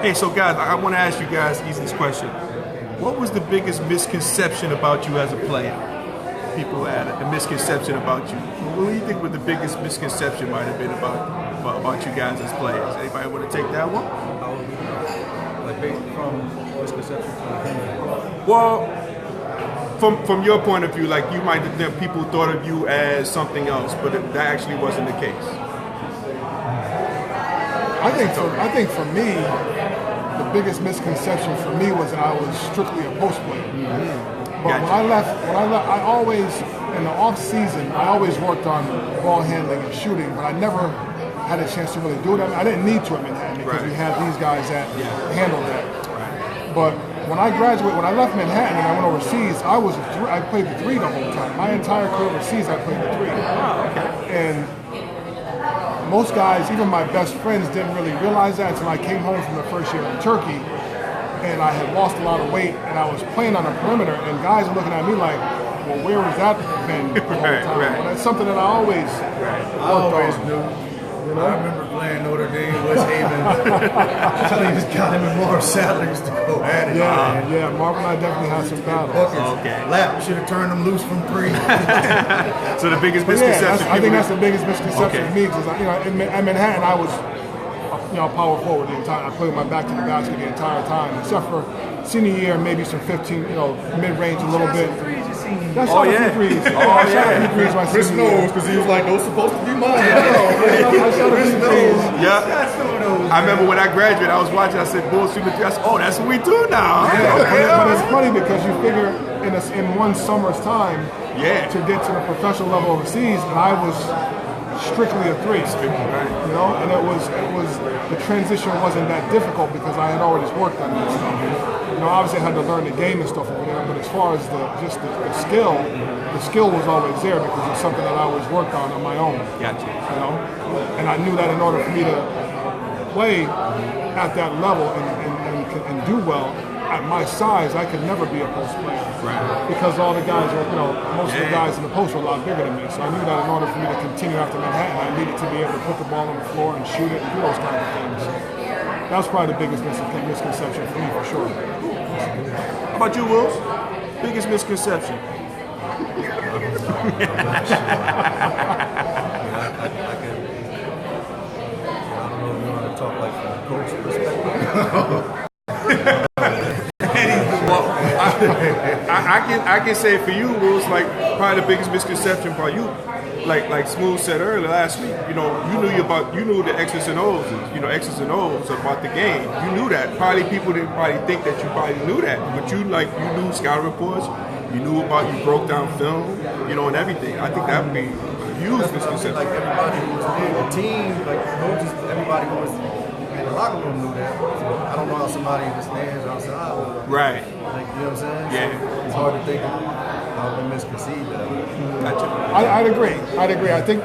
Hey, so guys, I want to ask you guys this question. What was the biggest misconception about you as a player? People had a misconception about you. What do you think was the biggest misconception might have been about you guys as players? Anybody want to take that one? Like based from misconception from Well, from your point of view, like you might think people thought of you as something else, but that actually wasn't the case. I think for me, the biggest misconception for me was that I was strictly a post player. But Gotcha. when I left, I always, in the off season, I always worked on ball handling and shooting, but I never had a chance to really do it. I didn't need to in Manhattan because we had these guys that handled that. Right. But when I graduated, when I left Manhattan and I went overseas, I played the 3 the whole time. My entire career overseas, I played the 3. Oh, okay. And most guys, even my best friends, didn't really realize that until I came home from the first year in Turkey, and I had lost a lot of weight, and I was playing on the perimeter, and guys are looking at me like, well, where has that been the whole time? Well, that's something that I always knew. You know? I remember playing Notre Dame, West Haven. Somebody just got him and Marv Sadler used to go at it. Yeah, Marv and I definitely had some battles. Okay. Lap should have turned them loose from 3. So the biggest But misconception. I think that's the biggest misconception Okay. of me, because in Manhattan I was power forward the entire. I played my back to the basket the entire time, except for senior year, maybe some 15, mid-range a little bit. That's Oh, shot a yeah. few threes. Oh, I shot a yeah. few threes my Chris senior year. knows because he was like, those supposed to be mine. I shot a few threes. Yeah. I remember when I graduated, I was watching. I said, "Bulls shooting 3." I said, "Oh, that's what we do now." Yeah, Okay. but it's funny because you figure in one summer's time Yeah. to get to the professional level overseas, and I was strictly a 3. And it was the transition wasn't that difficult because I had already worked on that stuff. Obviously I had to learn the game and stuff over there, but as far as the skill was always there because it's something that I always worked on my own. Gotcha. And I knew that in order for me to play at that level and do well at my size, I could never be a post player. Right. Because all the guys are, most of the guys in the post were a lot bigger than me. So I knew that in order for me to continue after Manhattan, I needed to be able to put the ball on the floor and shoot it and do those kind of things. So that was probably the biggest misconception for me, for sure. How about you, Wills? Biggest misconception. Talk like from a coach perspective. Well, I can say for you, it was like probably the biggest misconception about you. Like Smooth said earlier last week, you knew the X's and O's, X's and O's about the game. You knew that. Probably people didn't think that you probably knew that, but you knew scouting reports. You broke down film, and everything. I think that would be a huge misconception. Like everybody who was there, the team, like coaches, everybody who was in the locker room knew that. So I don't know how somebody in the stands outside would. Right. Like, you know what I'm saying? Yeah. So it's hard to think how they misconceived that. Gotcha. I'd agree. I think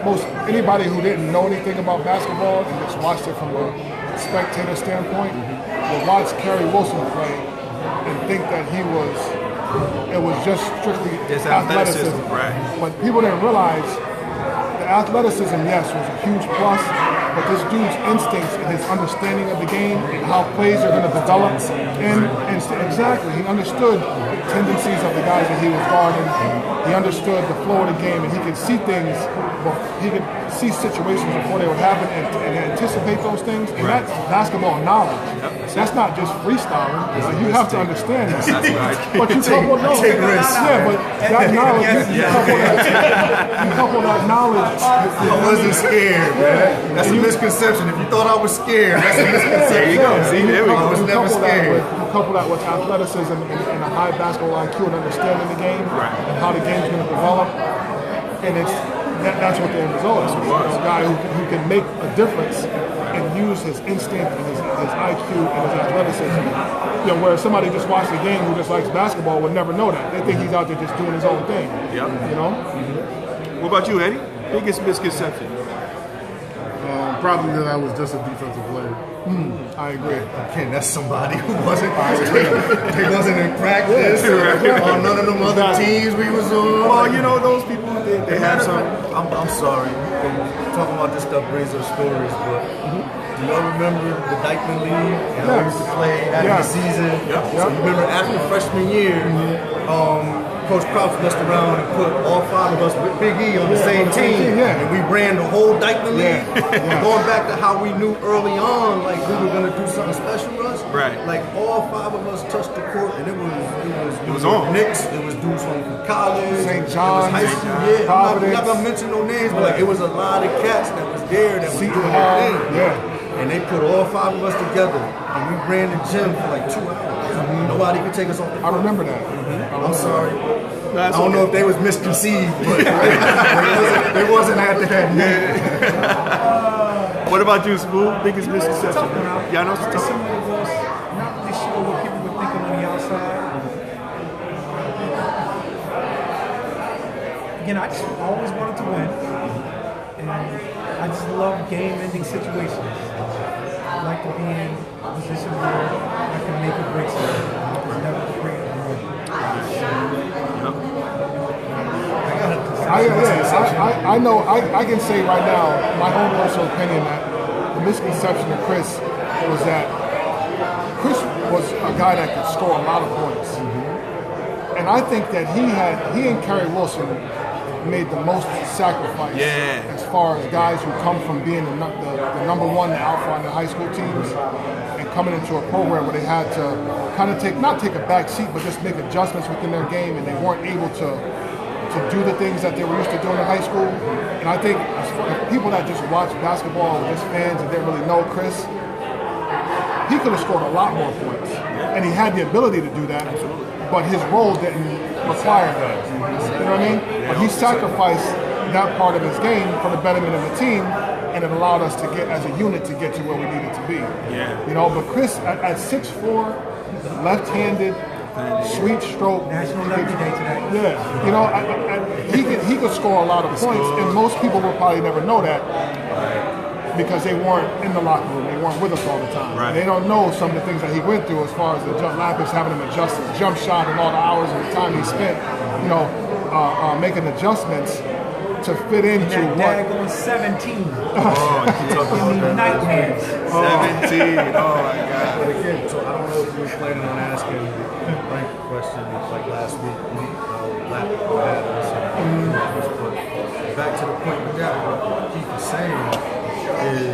anybody who didn't know anything about basketball and just watched it from a spectator standpoint will watch Kerry Wilson play and think that it was just strictly Just athleticism. right. But people didn't realize the athleticism, yes, was a huge plus, but this dude's instincts and his understanding of the game and how plays are going to develop, and exactly, he understood the tendencies of the guys that he was guarding. He understood the flow of the game, and he could see things, he could see situations before they would happen and anticipate those things. And that's basketball knowledge. That's not just freestyling. You have to understand that. But you couple that knowledge, you couple that knowledge. I wasn't scared, man. That's a misconception. If you thought I was scared, that's a misconception. There you go. See, there we go. I was never scared. You couple that with athleticism and a high basketball IQ and understanding the game and how the game's going to develop, and that's what the end result is. A guy who can make a difference and use his instinct and his IQ and his athleticism. Where somebody just watched the game who just likes basketball would never know that. They think he's out there just doing his own thing. Yep. Mm-hmm. What about you, Eddie? Biggest misconception? Probably that I was just a defensive player. I agree. Again, that's somebody who wasn't. They wasn't in practice on none of them other teams we was on. Well, those people they have some. I'm sorry. Talking about this stuff brings up stories, but do y'all remember the Dykeman League and how we used to play after the season? So you remember after freshman year, Coach Crouch messed around and put all 5 of us with Big E on the same team, and we ran the whole Dykeman League. Going back to how we knew early on, like we were gonna do something special for us. Right. Like all 5 of us touched the court, and it was on. Knicks. It was dudes from college, St. John's, it was high school. I'm not gonna mention no names, but like it was a lot of cats that was there that was doing their thing. And they put all 5 of us together, and we ran the gym for like 2 hours. Nobody could take us off the court. I remember that. I'm sorry. I don't know if they was misconceived, but they wasn't after that name. What about you, Smooth? Biggest misconception? Y'all know Some of us, not really sure what people were thinking on me outside. Again, I just always wanted to win, and I just love game-ending situations. I like to be in a position where I can make or break something. I was never afraid of winning. I know. I can say right now, my own personal opinion, that the misconception of Chris was that Chris was a guy that could score a lot of points, and I think that he and Kerry Wilson made the most sacrifice as far as guys who come from being the number one alpha on the high school teams and coming into a program where they had to kind of not take a back seat, but just make adjustments within their game, and they weren't able to do the things that they were used to doing in high school. And I think as for people that just watch basketball or just fans and didn't really know Chris, he could have scored a lot more points, and he had the ability to do that. But his role didn't require that. You know what I mean? But he sacrificed that part of his game for the betterment of the team, and it allowed us to get, as a unit, to get to where we needed to be. You know, but Chris at 6'4", left-handed, sweet stroke. National Lucky Day today. Yeah, you know, he could score a lot of points, and most people will probably never know that because they weren't in the locker room. They weren't with us all the time. They don't know some of the things that he went through as far as the Lapis having him adjust his jump shot and all the hours and the time he spent, you know, making adjustments to fit into that what. daggone 17. Oh, you talk about that. Nightmares. 17. Oh my God. But again, so I don't know if you were planning on asking Frank a question like last week. But back to the point we got, what Keith was saying is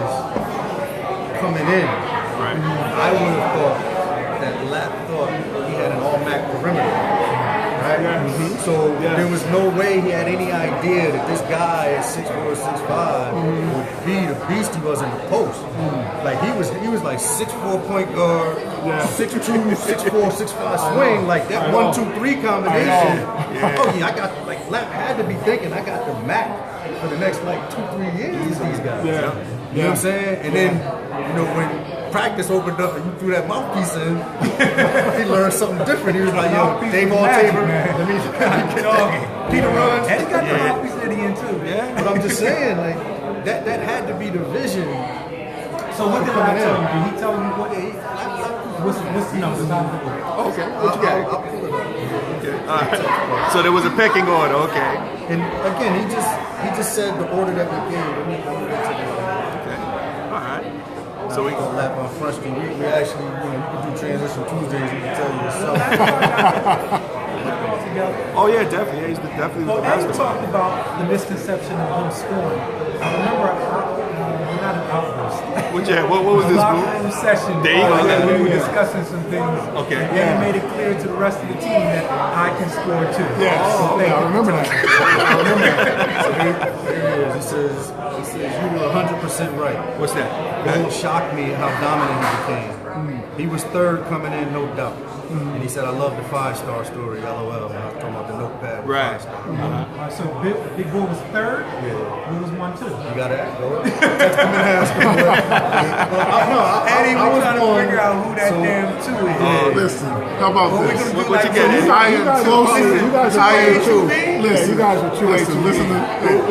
coming in. I would have thought that Lap thought he had an all-MAC perimeter. So there was no way he had any idea that this guy at 6'4", 6'5" would be the beast he was in the post. Like he was like 6'4" point guard, 6'2", 6'4", 6'5" swing, like that 1-2-3 combination. Oh yeah, I got like Lap had to be thinking I got the MAC for the next like 2-3 years. These guys. You know what I'm saying? And then you know when practice opened up and you threw that mouthpiece in, he learned something different. He was like, yo, Dave Tabor, let me Peter Runs. And he got the mouthpiece at the end too. But I'm just saying, like, that had to be the vision. So what did I tell you? Did he tell you what? What's the number? Okay, what you got? I'll pull it up. Okay. All right. So there was a pecking order. Okay. And again, he just said the order that we gave. Okay. All right. So we can lap on Front Street. We actually, you know, you can do transition Tuesdays. We can tell you yourself. Oh yeah, definitely. Yeah, he's definitely Well, the as you best. talked about the misconception of him scoring, I remember not an outburst. What was this locker move? room session. There you go. Where we were discussing some things. Okay. And he made it clear to the rest of the team that I can score too. So thank I you. remember that. So here it is. He says you were 100% right. What's that? It shocked me how dominant he became. He was third coming in, no doubt. And he said, I love the 5-star story, LOL, when I was talking about the notepad. Right. 5-star. All right, so Big Bull was third. Who was 1-2? You got to ask, go. Text him and ask him. And he was trying to born- figure out who that damn 2 is. Listen, how about this? What you get? I am closer. You guys are I am too. Listen, You guys were too late to listen to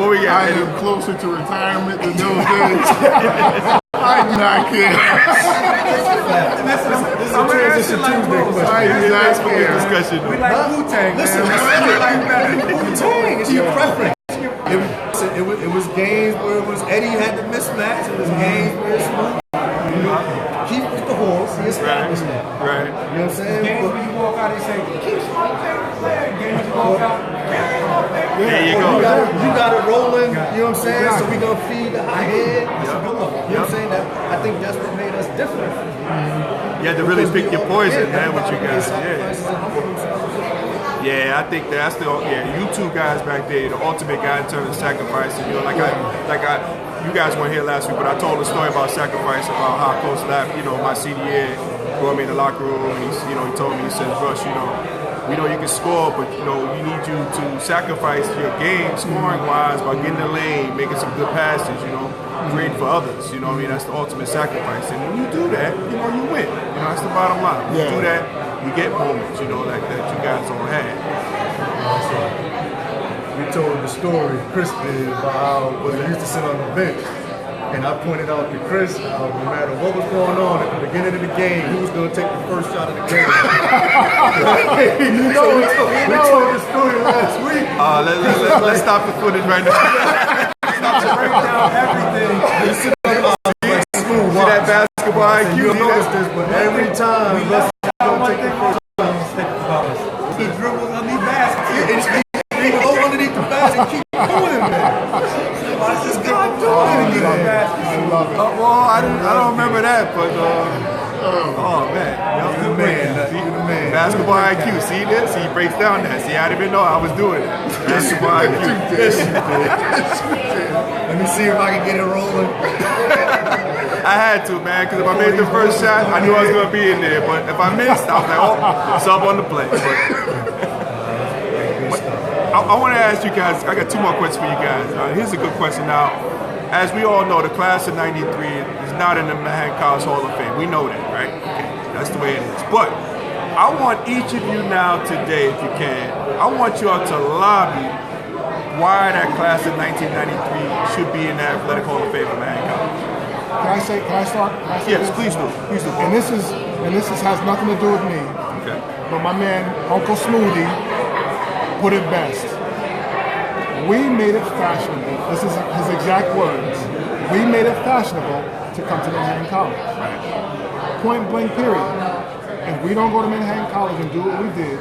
What we got? I am closer to retirement than those days. I do not care. This is a transition Tuesday question. I do not care. Discussion. We like Wu-Tang, Listen, man. We like better. Wu-Tang, it's your preference. It was games where it was Eddie had the mismatch. It was games where it's Keith was the horse. He established that. Right. You know what I'm saying? Games when you walk out and say, keep small favorite player. Games you walk out, carry on, baby. There you You go. got it rolling, you know what I'm saying? So we gonna feed the high head. You know what I'm saying? I think that's what made us different. You had to really pick your poison, man, with you guys. Yeah, I think that's you two guys back there, the ultimate guy in terms of sacrificing. You know, you guys weren't here last week, but I told a story about sacrifice, about how Coach Lapp, you know, my senior year, brought me in the locker room, and he told me, he said, Rush, we know you can score, but we need you to sacrifice your game scoring wise by getting in the lane, making some good passes, creating for others. That's the ultimate sacrifice. And when you do that, you win. That's the bottom line. When you do that, we get moments, you know, like that you guys all had. We told the story, Chris did, about how we used to sit on the bench. And I pointed out to Chris how no matter what was going on at the beginning of the game, who was going to take the first shot of the game. we told the story last week. Let's stop the footage right now. Break down everything. See that basketball IQ? You noticed this, but every time Russ is going to take the first shot. He dribbles underneath baskets. He will go underneath the basket and keep doing it, man. What's this guy doing underneath the basket? I love it. Well, I don't remember that, but oh man, You're the man. You're the man. basketball IQ. See this? He breaks down that. See, I didn't even know I was doing it. Basketball IQ. Let me see if I can get it rolling. I had to, man, because if I made the first shot, I knew I was going to be in there. But if I missed, I was like, oh, sub on the play. I want to ask you guys, I got two more questions for you guys. Here's a good question now. As we all know, the class of 93 is not in the Manhattan College Hall of Fame. We know that, right? Okay, that's the way it is. But I want each of you now today, if you can, I want you all to lobby why that class of 1993 should be in the Athletic Hall of Fame of Manhattan College. Can I start? Yes, please do. Please do. And this has nothing to do with me. Okay. But my man, Uncle Smoothie, put it best. We made it fashionable. This is his exact words. We made it fashionable to come to Manhattan College. Point blank, period. If we don't go to Manhattan College and do what we did,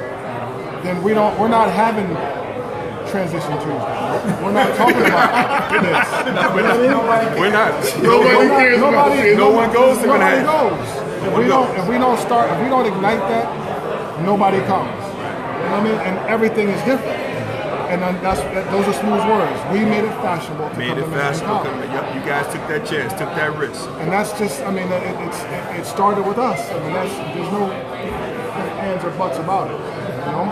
then we're not having Transition Tuesday. We're not talking about this. We're not. No one goes to Nobody Manhattan. goes. If we don't ignite that, nobody comes. You know what I mean? And everything is different. And then those are Smooth's words. We made it fashionable to come to Manhattan College. Yep, you guys took that chance, took that risk. And that's just, I mean, it started with us. I mean, there's no ands or buts about it. You know?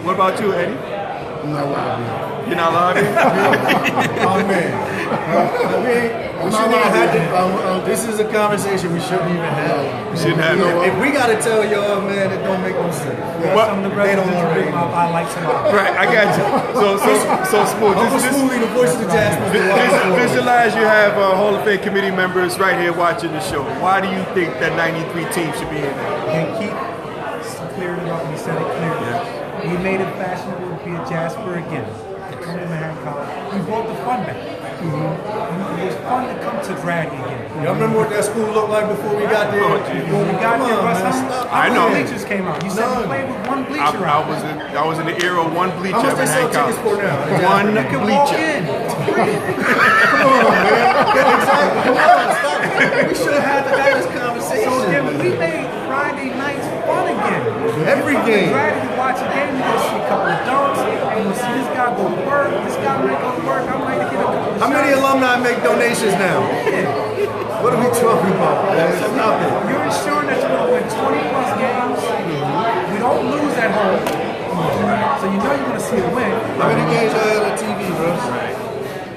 What about you, Eddie? I'm not lobbying. You're not lobbying? Oh man. We shouldn't even have to, this is a conversation we shouldn't even have. We shouldn't have it. If we gotta tell y'all, man, it don't make no sense. Some of the They don't residents already bring up, I like some of it. Right, I got you. So Smooth, Uncle Smoothie, the voice of the Jasper. visualize you have Hall of Fame committee members right here watching the show. Why do you think that 93 team should be in there? And keep cleared it up, he said it clearly. We made it fashionable to be a Jasper again. To come to Manhattan College. We brought the fun back. It was fun to come to Draggy again. Y'all remember what that school looked like before we got there? When we got there, Russ, I how know. many bleachers came out? You said we played with one bleacher out. I was in the era of one bleacher How much at they sell Manhattan tickets for College. now? One You can walk bleacher. in. Come on, man. Exactly. Come on, stop. We should have had this So conversation. again, we made Friday nights fun again. Every From game. the Draggy to watch a game, you go see a couple of dunks, and you see this guy go to work, this guy might go to work, I might get a couple of How many shots. alumni make donations now? What are we talking about? Stop it. You're ensuring that you're going to win 20 plus games. We don't lose at home. So you know you're going to see a win. How many games y'all had on TV, bro?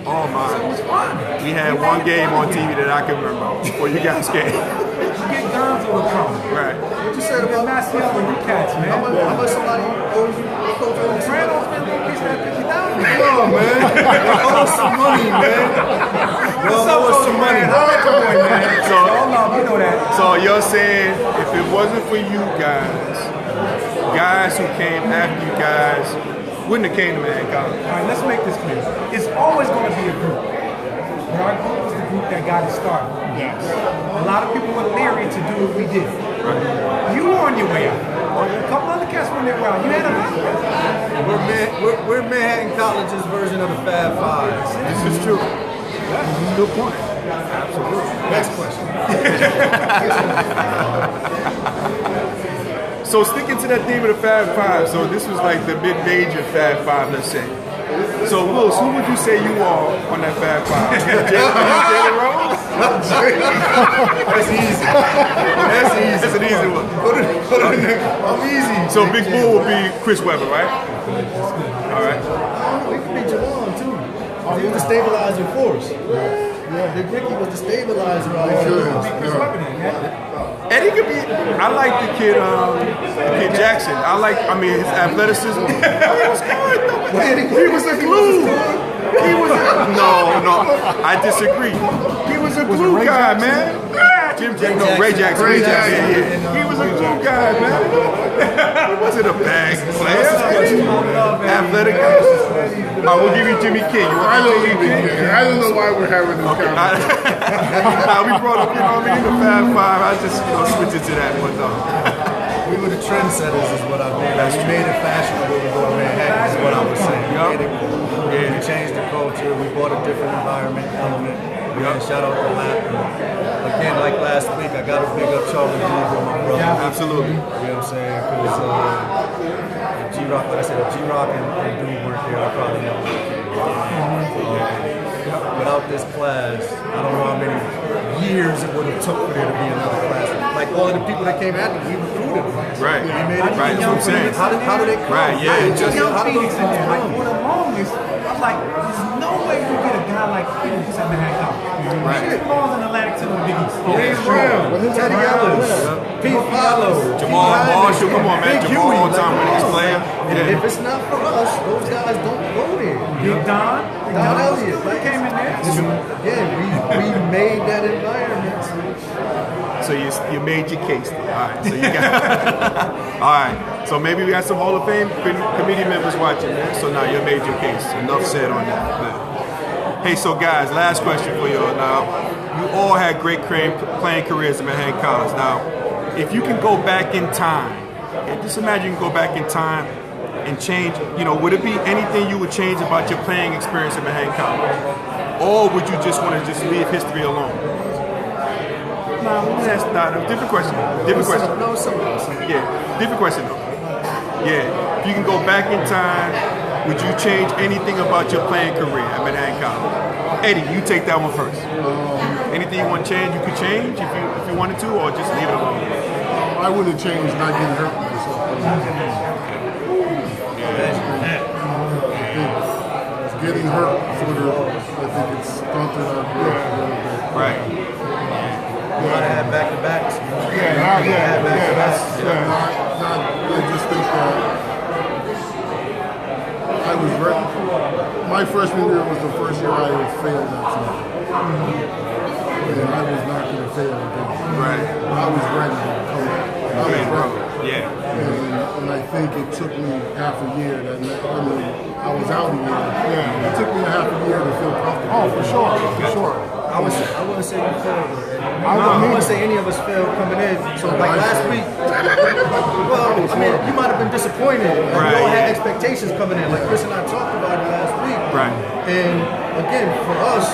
Oh It my. was fun. We had one game on TV that I can remember before you guys came. You get Gonzo to come. Right. What you said You get about Maciel and you cats, man. how much somebody owes you? Brandon spent a piece of that $50,000. Come on, man. Y'all owe us some money, man. Y'all owe us some money. All love, you know that. So you're saying if it wasn't for you guys who came after you guys wouldn't have came to Manhattan College. All right, let's make this clear. It's always going to be a group. But our group was the group that got it started. Yes. A lot of people were leery to do what we did. You were on your way out. A couple other cats were on their way out. You had a lot. We're Manhattan College's version of the Fab Five. This is true. That's a good point. Absolutely. Next question. So sticking to that theme of the Fab Five, so this was like the mid-major Fab Five, let's say. So Wills, who would you say you are on that Fab Five? Jalen Rose? That's easy. That's easy. That's an easy one. Put it in there. I'm easy. So Big Bull will be Chris Webber, right? All right. We can beat Javon too. He was the stabilizing force. Yeah. Big Ricky was the stabilizer out here. Chris Weapon in, yeah? Eddie could be. I like the kid Jackson. I mean, his athleticism. He was good though. He was a glue. He was no. I disagree. He was a glue guy, man. Ray Jackson. Yeah. He was a glue guy, man. He wasn't a bag player. Athletic. I will give you Jimmy King. I don't know why we're having this conversation. We brought up, the Fab Five. I just switch it to that, but no. We were the trendsetters, is what I mean. Like, we made it fashionable to go to Manhattan, is what I was saying. We made it cool. We changed the culture. We brought a different environment element. And shout out to Lap. Again, like last week, I got to big up Charlie Gruber, my brother. Absolutely. You know what I'm saying? Because G-Rock, like I said, if G-Rock and Dude weren't there, I probably never would have. Without this class, I don't know how many years it would have took for there to be another class. Like all of the people that came after, we recruited them. Right. We made it. Right. That's what I'm saying. How did they come? Right. Yeah. Just young Phoenix in there. Like for the longest, I'm like, there's no way you get a guy like Phoenix at Manhattan College. Right. He belongs in Atlantic to the Big East. James Brown, Teddy Ellis, Pete Follow, Jamal Marshall. Come on, man. Jamal, all-time winningest player. If it's not for us, those guys don't go there. Big Don Elliott, he came in there. Yeah, we made that environment. So you made your case. All right. So you got. All right. So maybe we got some Hall of Fame committee members watching, man. So now you made your case. Enough said on that. Man. Hey, so guys, last question for you all. Now, you all had great playing careers at Manhattan College. Now, if you can go back in time, and just imagine you can go back in time and change. Would it be anything you would change about your playing experience at Manhattan College, or would you just want to just leave history alone? No, that's not a different question. Different question. No, something else. Yeah, different question though. Yeah, if you can go back in time, would you change anything about your playing career at Manhattan College? Eddie, you take that one first. Anything you want to change, you could change if you wanted to, or just leave it alone. I would have changed not getting hurt myself. Getting hurt sort of, I think it's stunted our growth a little bit. Right. You might have had back-to-backs. I just think that I was ready. My freshman year was the first year I had failed that time. And I was not going to fail again. Right. I was ready to come back. I was ready. Yeah. And I think it took me half a year I was out a year. Yeah. It took me half a year to feel comfortable. Oh, for sure. I wouldn't say you failed. I wouldn't say any of us failed coming in. So like last week, well, I mean, you might have been disappointed. Like, we all had expectations coming in. Like Chris and I talked about it last week. Right. And again, for us,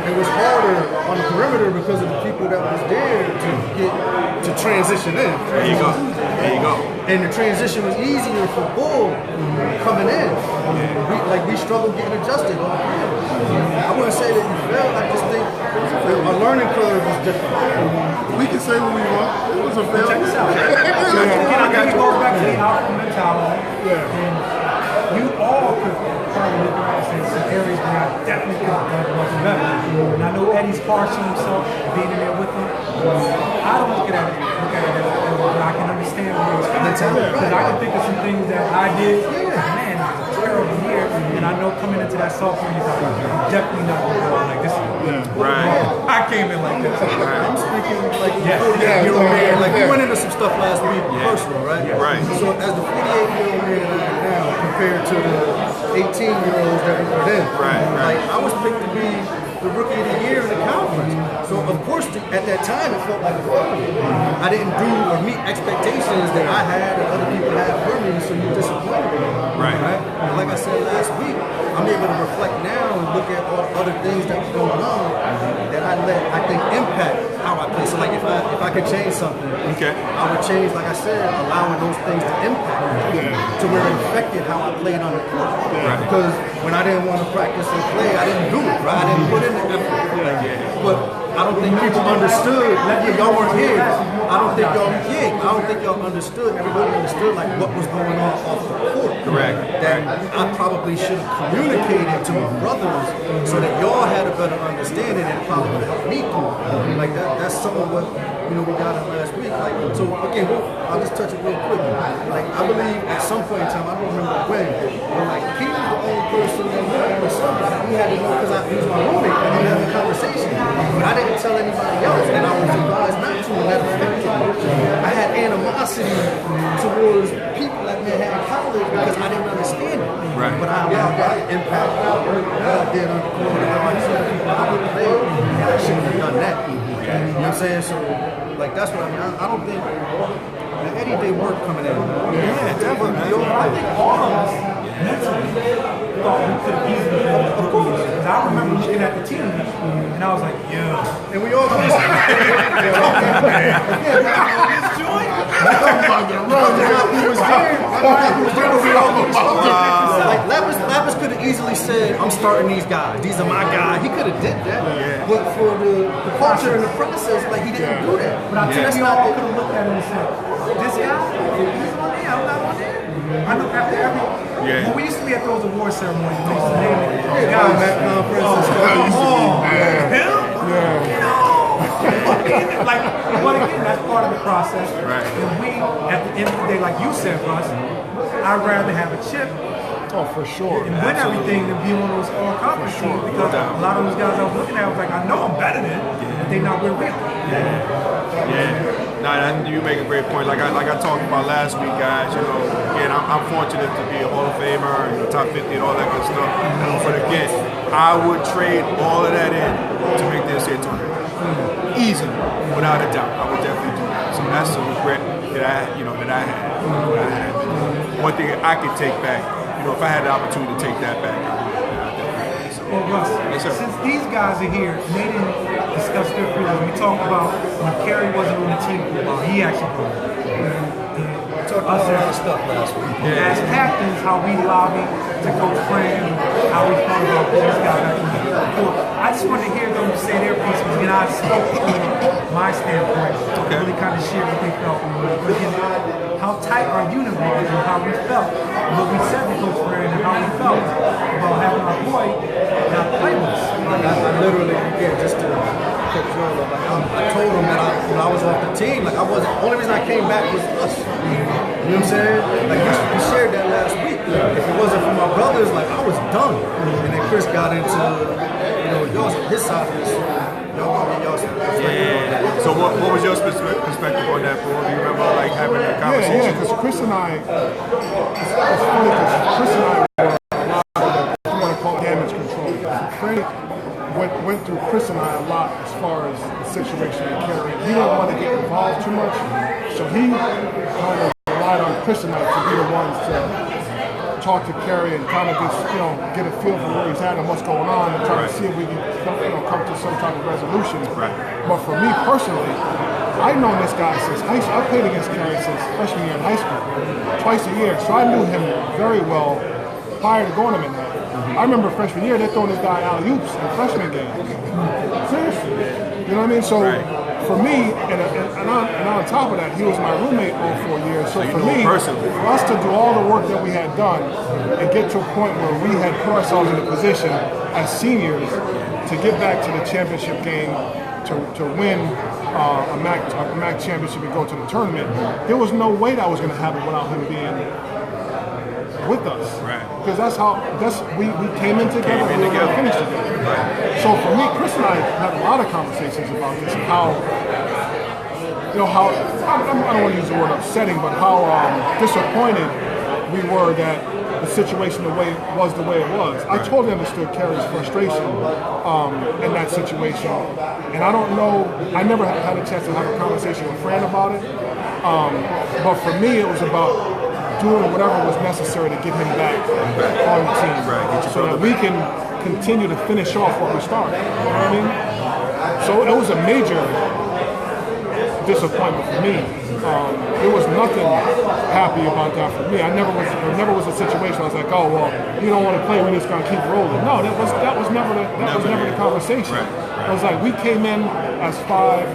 it was harder on the perimeter because of the people that was there to transition in. There you go. And the transition was easier for Bull coming in. We struggled getting adjusted on perimeter. I wouldn't say that you failed. I just think our learning curve was different. We can say what we want. It was a failure. Check this out. Again, I think it goes back to the alpha mentality. And you all could probably look around and say some areas where I definitely could have done much better. And I know Eddie's harsh on himself being in there with him. I don't look at it as but I can understand where he's coming from. Because I can think of some things that I did. Man, it was a terrible year. And I know coming into that sophomore year, I'm definitely not going to go out like this. Right. I came in like this. I'm speaking like Yes. we went into some stuff last week, personal, right? Right. So as the 48-year-old man that I am now, compared to the 18-year-olds that we were then, like I was picked to be the rookie of the year in the conference. So of course, at that time, it felt like a failure. I didn't do or meet expectations that I had or other people had for me, so you disappointed me. Right. And like I said last week, I'm able to reflect now and look at all the other things that were going on that I think impact how I play. So like if I could change something, I would change, like I said, allowing those things to impact me to where it affected how I played on the court. Because when I didn't want to practice and play, I didn't do it, right? I didn't put in the effort. But I don't think people understood. Yeah, y'all weren't here. I don't think y'all understood. Everybody understood like what was going on off the court. Correct. That I probably should have communicated to my brothers so that y'all had a better understanding and probably helped me through. Like that's some of what we got in last week. Like so again, I'll just touch it real quick. Like I believe at some point in time, I don't remember when, but like he was the only person that he had to know because he was my roommate and we had a conversation. But I didn't tell anybody else, and I was advised not to, and that affected me. I had animosity towards people that I had in college because I didn't understand it. Right. But I allowed that to impact what I did on the court, how I saw people I would play, and I shouldn't have done that. You know what I'm saying? So, like, that's what I mean. I don't think the Eddie Day work coming in. Yeah, definitely. I think all of us mentally thought we could have easily been the rookies. Because I remember looking at the team and I was like, yeah. And we all could have like Lapis could have easily said, I'm starting these guys. These are my guys. He could have did that. Yeah. But for the culture and the process, like he didn't do that. But I think we all could have looked at him and said, this guy, he's on there, I'm not on there. I know after when we used to be at those award ceremonies, we used to name it. Like, but again, that's part of the process. Right. And we, at the end of the day, like you said, Russ, I'd rather have a chip Oh, for sure. and win everything than be one of those all-conference teams because a lot of those guys I was looking at, I was like, I know I'm better than, but they not where we are. Nah, you make a great point. Like I talked about last week, guys. Again, I'm fortunate to be a Hall of Famer and top 50 and all that good stuff. But again, I would trade all of that in to make this here tournament. Easily, without a doubt. I would definitely do that. So that's a regret that I had. One thing I could take back, if I had the opportunity to take that back, I would. So, Well, Russ, since these guys are here, and they didn't discuss their feelings. We talked about when Kerry wasn't on the team for a while. He actually played. We talked about a lot of stuff last week. As captains, how we lobbied to Coach Fran, how we felt about these guys. I just wanted to hear them say their piece because again, I spoke from my standpoint, really kind of share what they felt. But again, how tight our unit was and how we felt. What we said to Coach Fran and how we felt about having our boy not play with us. I literally, again, just to cut you off, I told him that when I was off the team, like I wasn't, the only reason I came back was us. You know what I'm saying? Like we shared that last week. If it wasn't for my brothers, like I was done. And then Chris got into, his side of this. Y'all gonna get y'all some. Yeah. So what was your perspective on that, bro? Do you remember like having that conversation? Yeah, because Chris and I, it's funny because Chris and I were a lot of what you want to call damage control. Frank went through Chris and I a lot as far as the situation with Kerry. He didn't want to get involved too much, so he kind of relied on Chris and I to be the ones to talk to Kerry and kind of just, get a feel for where he's at and what's going on and try to see if we can, come to some type of resolution. Right. But for me personally, I've known this guy since high school. I played against Kerry since freshman year in high school, twice a year. So I knew him very well prior to going to Manhattan. I remember freshman year, they throwing this guy alley-oops in freshman game. Seriously. You know what I mean? So for me, and on top of that, he was my roommate all 4 years. So for me, for us to do all the work that we had done and get to a point where we had put ourselves in a position as seniors to get back to the championship game, to win a MAC championship and go to the tournament, there was no way that was going to happen without him being with us. Right. Because we came in together and we were going to finish together. Right. So for me, Chris and I had a lot of conversations about this, how I don't want to use the word upsetting, but how disappointed we were that the situation was the way it was. I totally understood Kerry's frustration in that situation, and I don't know, I never had a chance to have a conversation with Fran about it, but for me it was about doing whatever was necessary to get him back on the team, so that we can continue to finish off what we started. You know what I mean? So it was a major disappointment for me. There was nothing happy about that for me. There never was a situation I was like, oh well, you don't want to play, we're just gonna keep rolling. No, that was never the conversation. It was like we came in as 5,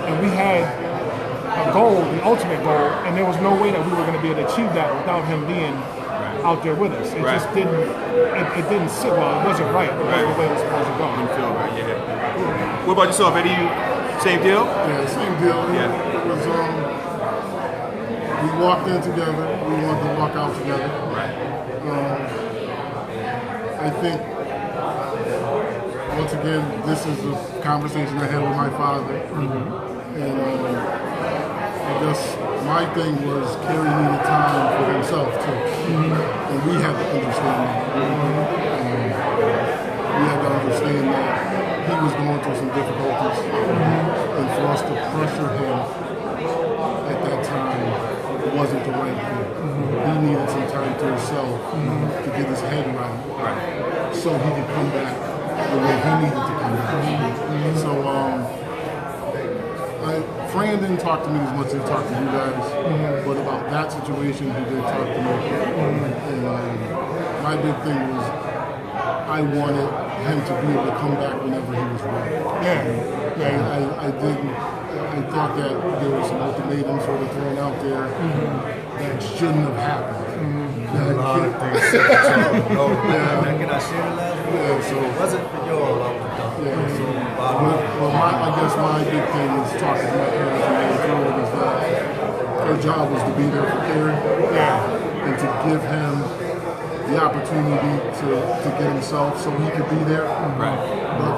and we had a goal, the ultimate goal, and there was no way that we were going to be able to achieve that without him being out there with us. It just didn't. It didn't sit well. It wasn't right. It wasn't the way it was supposed to go. Didn't feel right. Yeah. What about yourself, Eddie? Same deal? Yeah, same deal. Yeah. It was, we walked in together. We wanted to walk out together. Right. I think, once again, this is a conversation I had with my father. And I guess my thing was Kerry needed time for himself, too. And we had to understand that. We had to understand that he was going through some difficulties. And for us to pressure him at that time wasn't the right thing. He needed some time to himself to get his head right, so he could come back the way he needed to come back. So Fran didn't talk to me as much as he talked to you guys, but about that situation he did talk to me. And my big thing was I wanted him to be able to come back whenever he was ready. I thought that there was some ultimatums sort of thrown out there that shouldn't have happened. A lot of things. Can I share the last one? Yeah, so It wasn't for y'all, I was done. yeah, so I guess my big thing is talking to my parents and going through it is that her job was to be there for Kerry and to give him the opportunity to get himself so he could be there. Right. But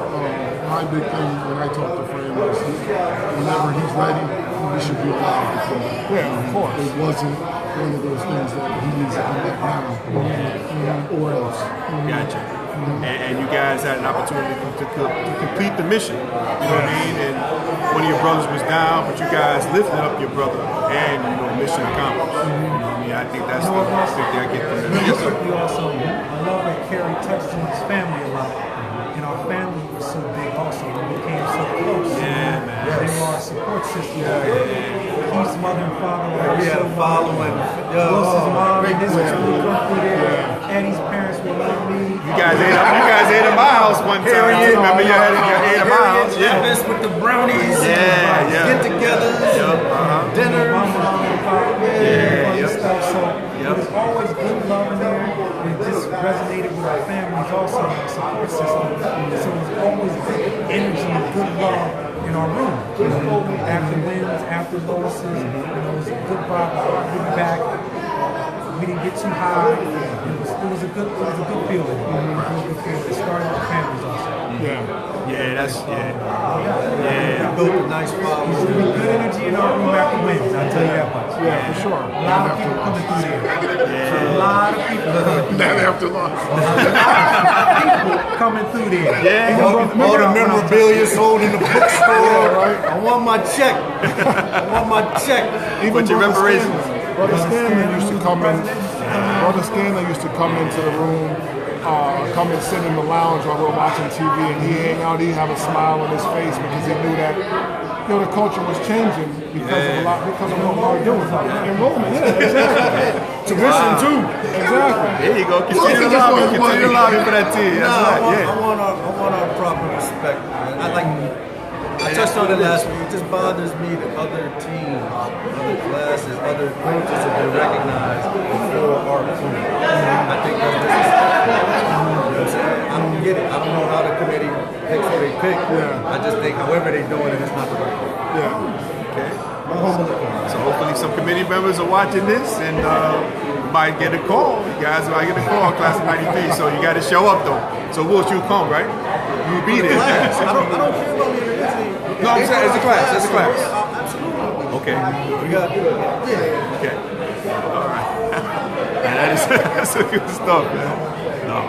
my big thing when I talk to Fran was whenever he's ready, he should be allowed to come back. Yeah, of course. It wasn't one of those things that he needs to come back now or else. Gotcha. And you guys had an opportunity to complete the mission. You know what I mean? And one of your brothers was down, but you guys lifted up your brother, and mission accomplished. You know what I mean? I think that's the big thing I get from this. Yes, sir. We also, I love that Kerry touched on his family a lot. And our family was so big also. We became so close. Yeah, man. They were our support system. Keith's mother and father were We had a following. Wilson's mom and his crew come through there. Eddie's parents were like me. You guys ate at my house one time. Remember you ate at my house? Breakfast with the brownies. Get-togethers. Dinner. My mom and pop. Stuff. So it was always good love in there. It just resonated with our families also, our support system. So it was always good energy and good love in our room. After wins, after losses, it was a good vibe, good back. We didn't get too high. It was a good feeling. It started with families also. We built a nice following. Good energy in our room after wins, I'll tell you that much. Yeah, for sure. A lot of people coming through there. A lot of people coming through there. Not after loss. People coming through there. All the memorabilia sold in the bookstore. I want my check. Even your reparations. Brother Stanley used to come in. Brother Stanley used to come into the room, come and sit in the lounge while we're watching TV, and he'd hang out. He'd have a smile on his face because he knew that the culture was changing because of what we were doing. Enrollment, exactly. Tuition too. Exactly. There you go. Continue to lobby for that team. That's right. I want our proper respect, man. I touched on it last week. It just bothers me that other teams, other classes, other coaches have been recognized before our team. I think that's disrespectful. I don't get it. I don't know how the committee picks who they pick. I just think however they're doing it is not the right way. Okay. So hopefully some committee members are watching this and might get a call. You guys might get a call, class of '93. So you got to show up though. So Will, you come, right? You'll be there. I don't care about the No, I'm saying it's a class. It's a class. Absolutely. Okay. We got to do it. Yeah. Okay. All right. Man, that's some good stuff, man. No.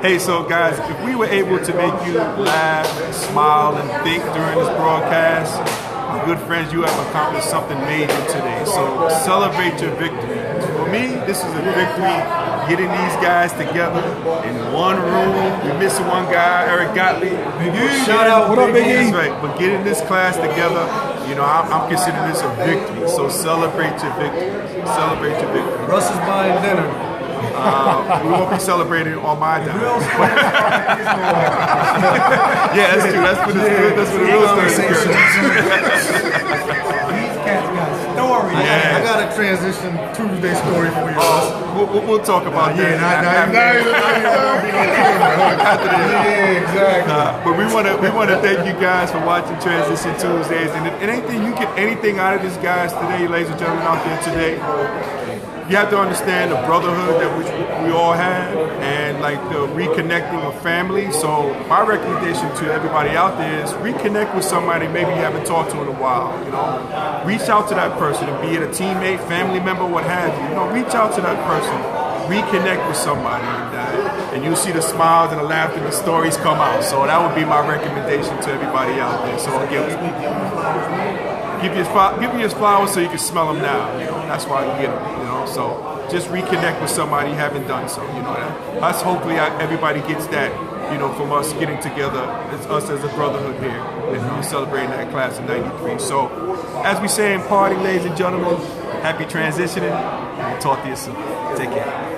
Hey, so guys, if we were able to make you laugh, smile, and think during this broadcast, my good friends, you have accomplished something major today. So celebrate your victory. For me, this is a victory. Getting these guys together in one room. We're missing one guy, Eric Gottlieb. Shout out, what up, Big E? That's right. But getting this class together, I'm considering this a victory. So celebrate your victory. Celebrate your victory. Russ is buying dinner. We won't be celebrating on my dime. Yeah, that's true. That's for the real story. These cats got stories. Yeah. I got a transition Tuesday story for you. We'll talk about that. Yeah, exactly. But we want to thank you guys for watching Transition Tuesdays. And if anything you get anything out of this, guys, today, ladies and gentlemen, out there today, you have to understand the brotherhood that we all have, and like the reconnecting of family. So my recommendation to everybody out there is reconnect with somebody maybe you haven't talked to in a while. You know, reach out to that person, and be it a teammate, family member, what have you. You know, reach out to that person, reconnect with somebody, and you'll see the smiles and the laughter and the stories come out. So that would be my recommendation to everybody out there. So again, give you his flowers so you can smell them now. You know, that's why you get them. You know, so just reconnect with somebody you haven't done so. You know, us hopefully everybody gets that. You know, from us getting together, it's us as a brotherhood here, and we're celebrating that class of '93. So, as we say in party, ladies and gentlemen, happy transitioning. And we'll talk to you soon. Take care.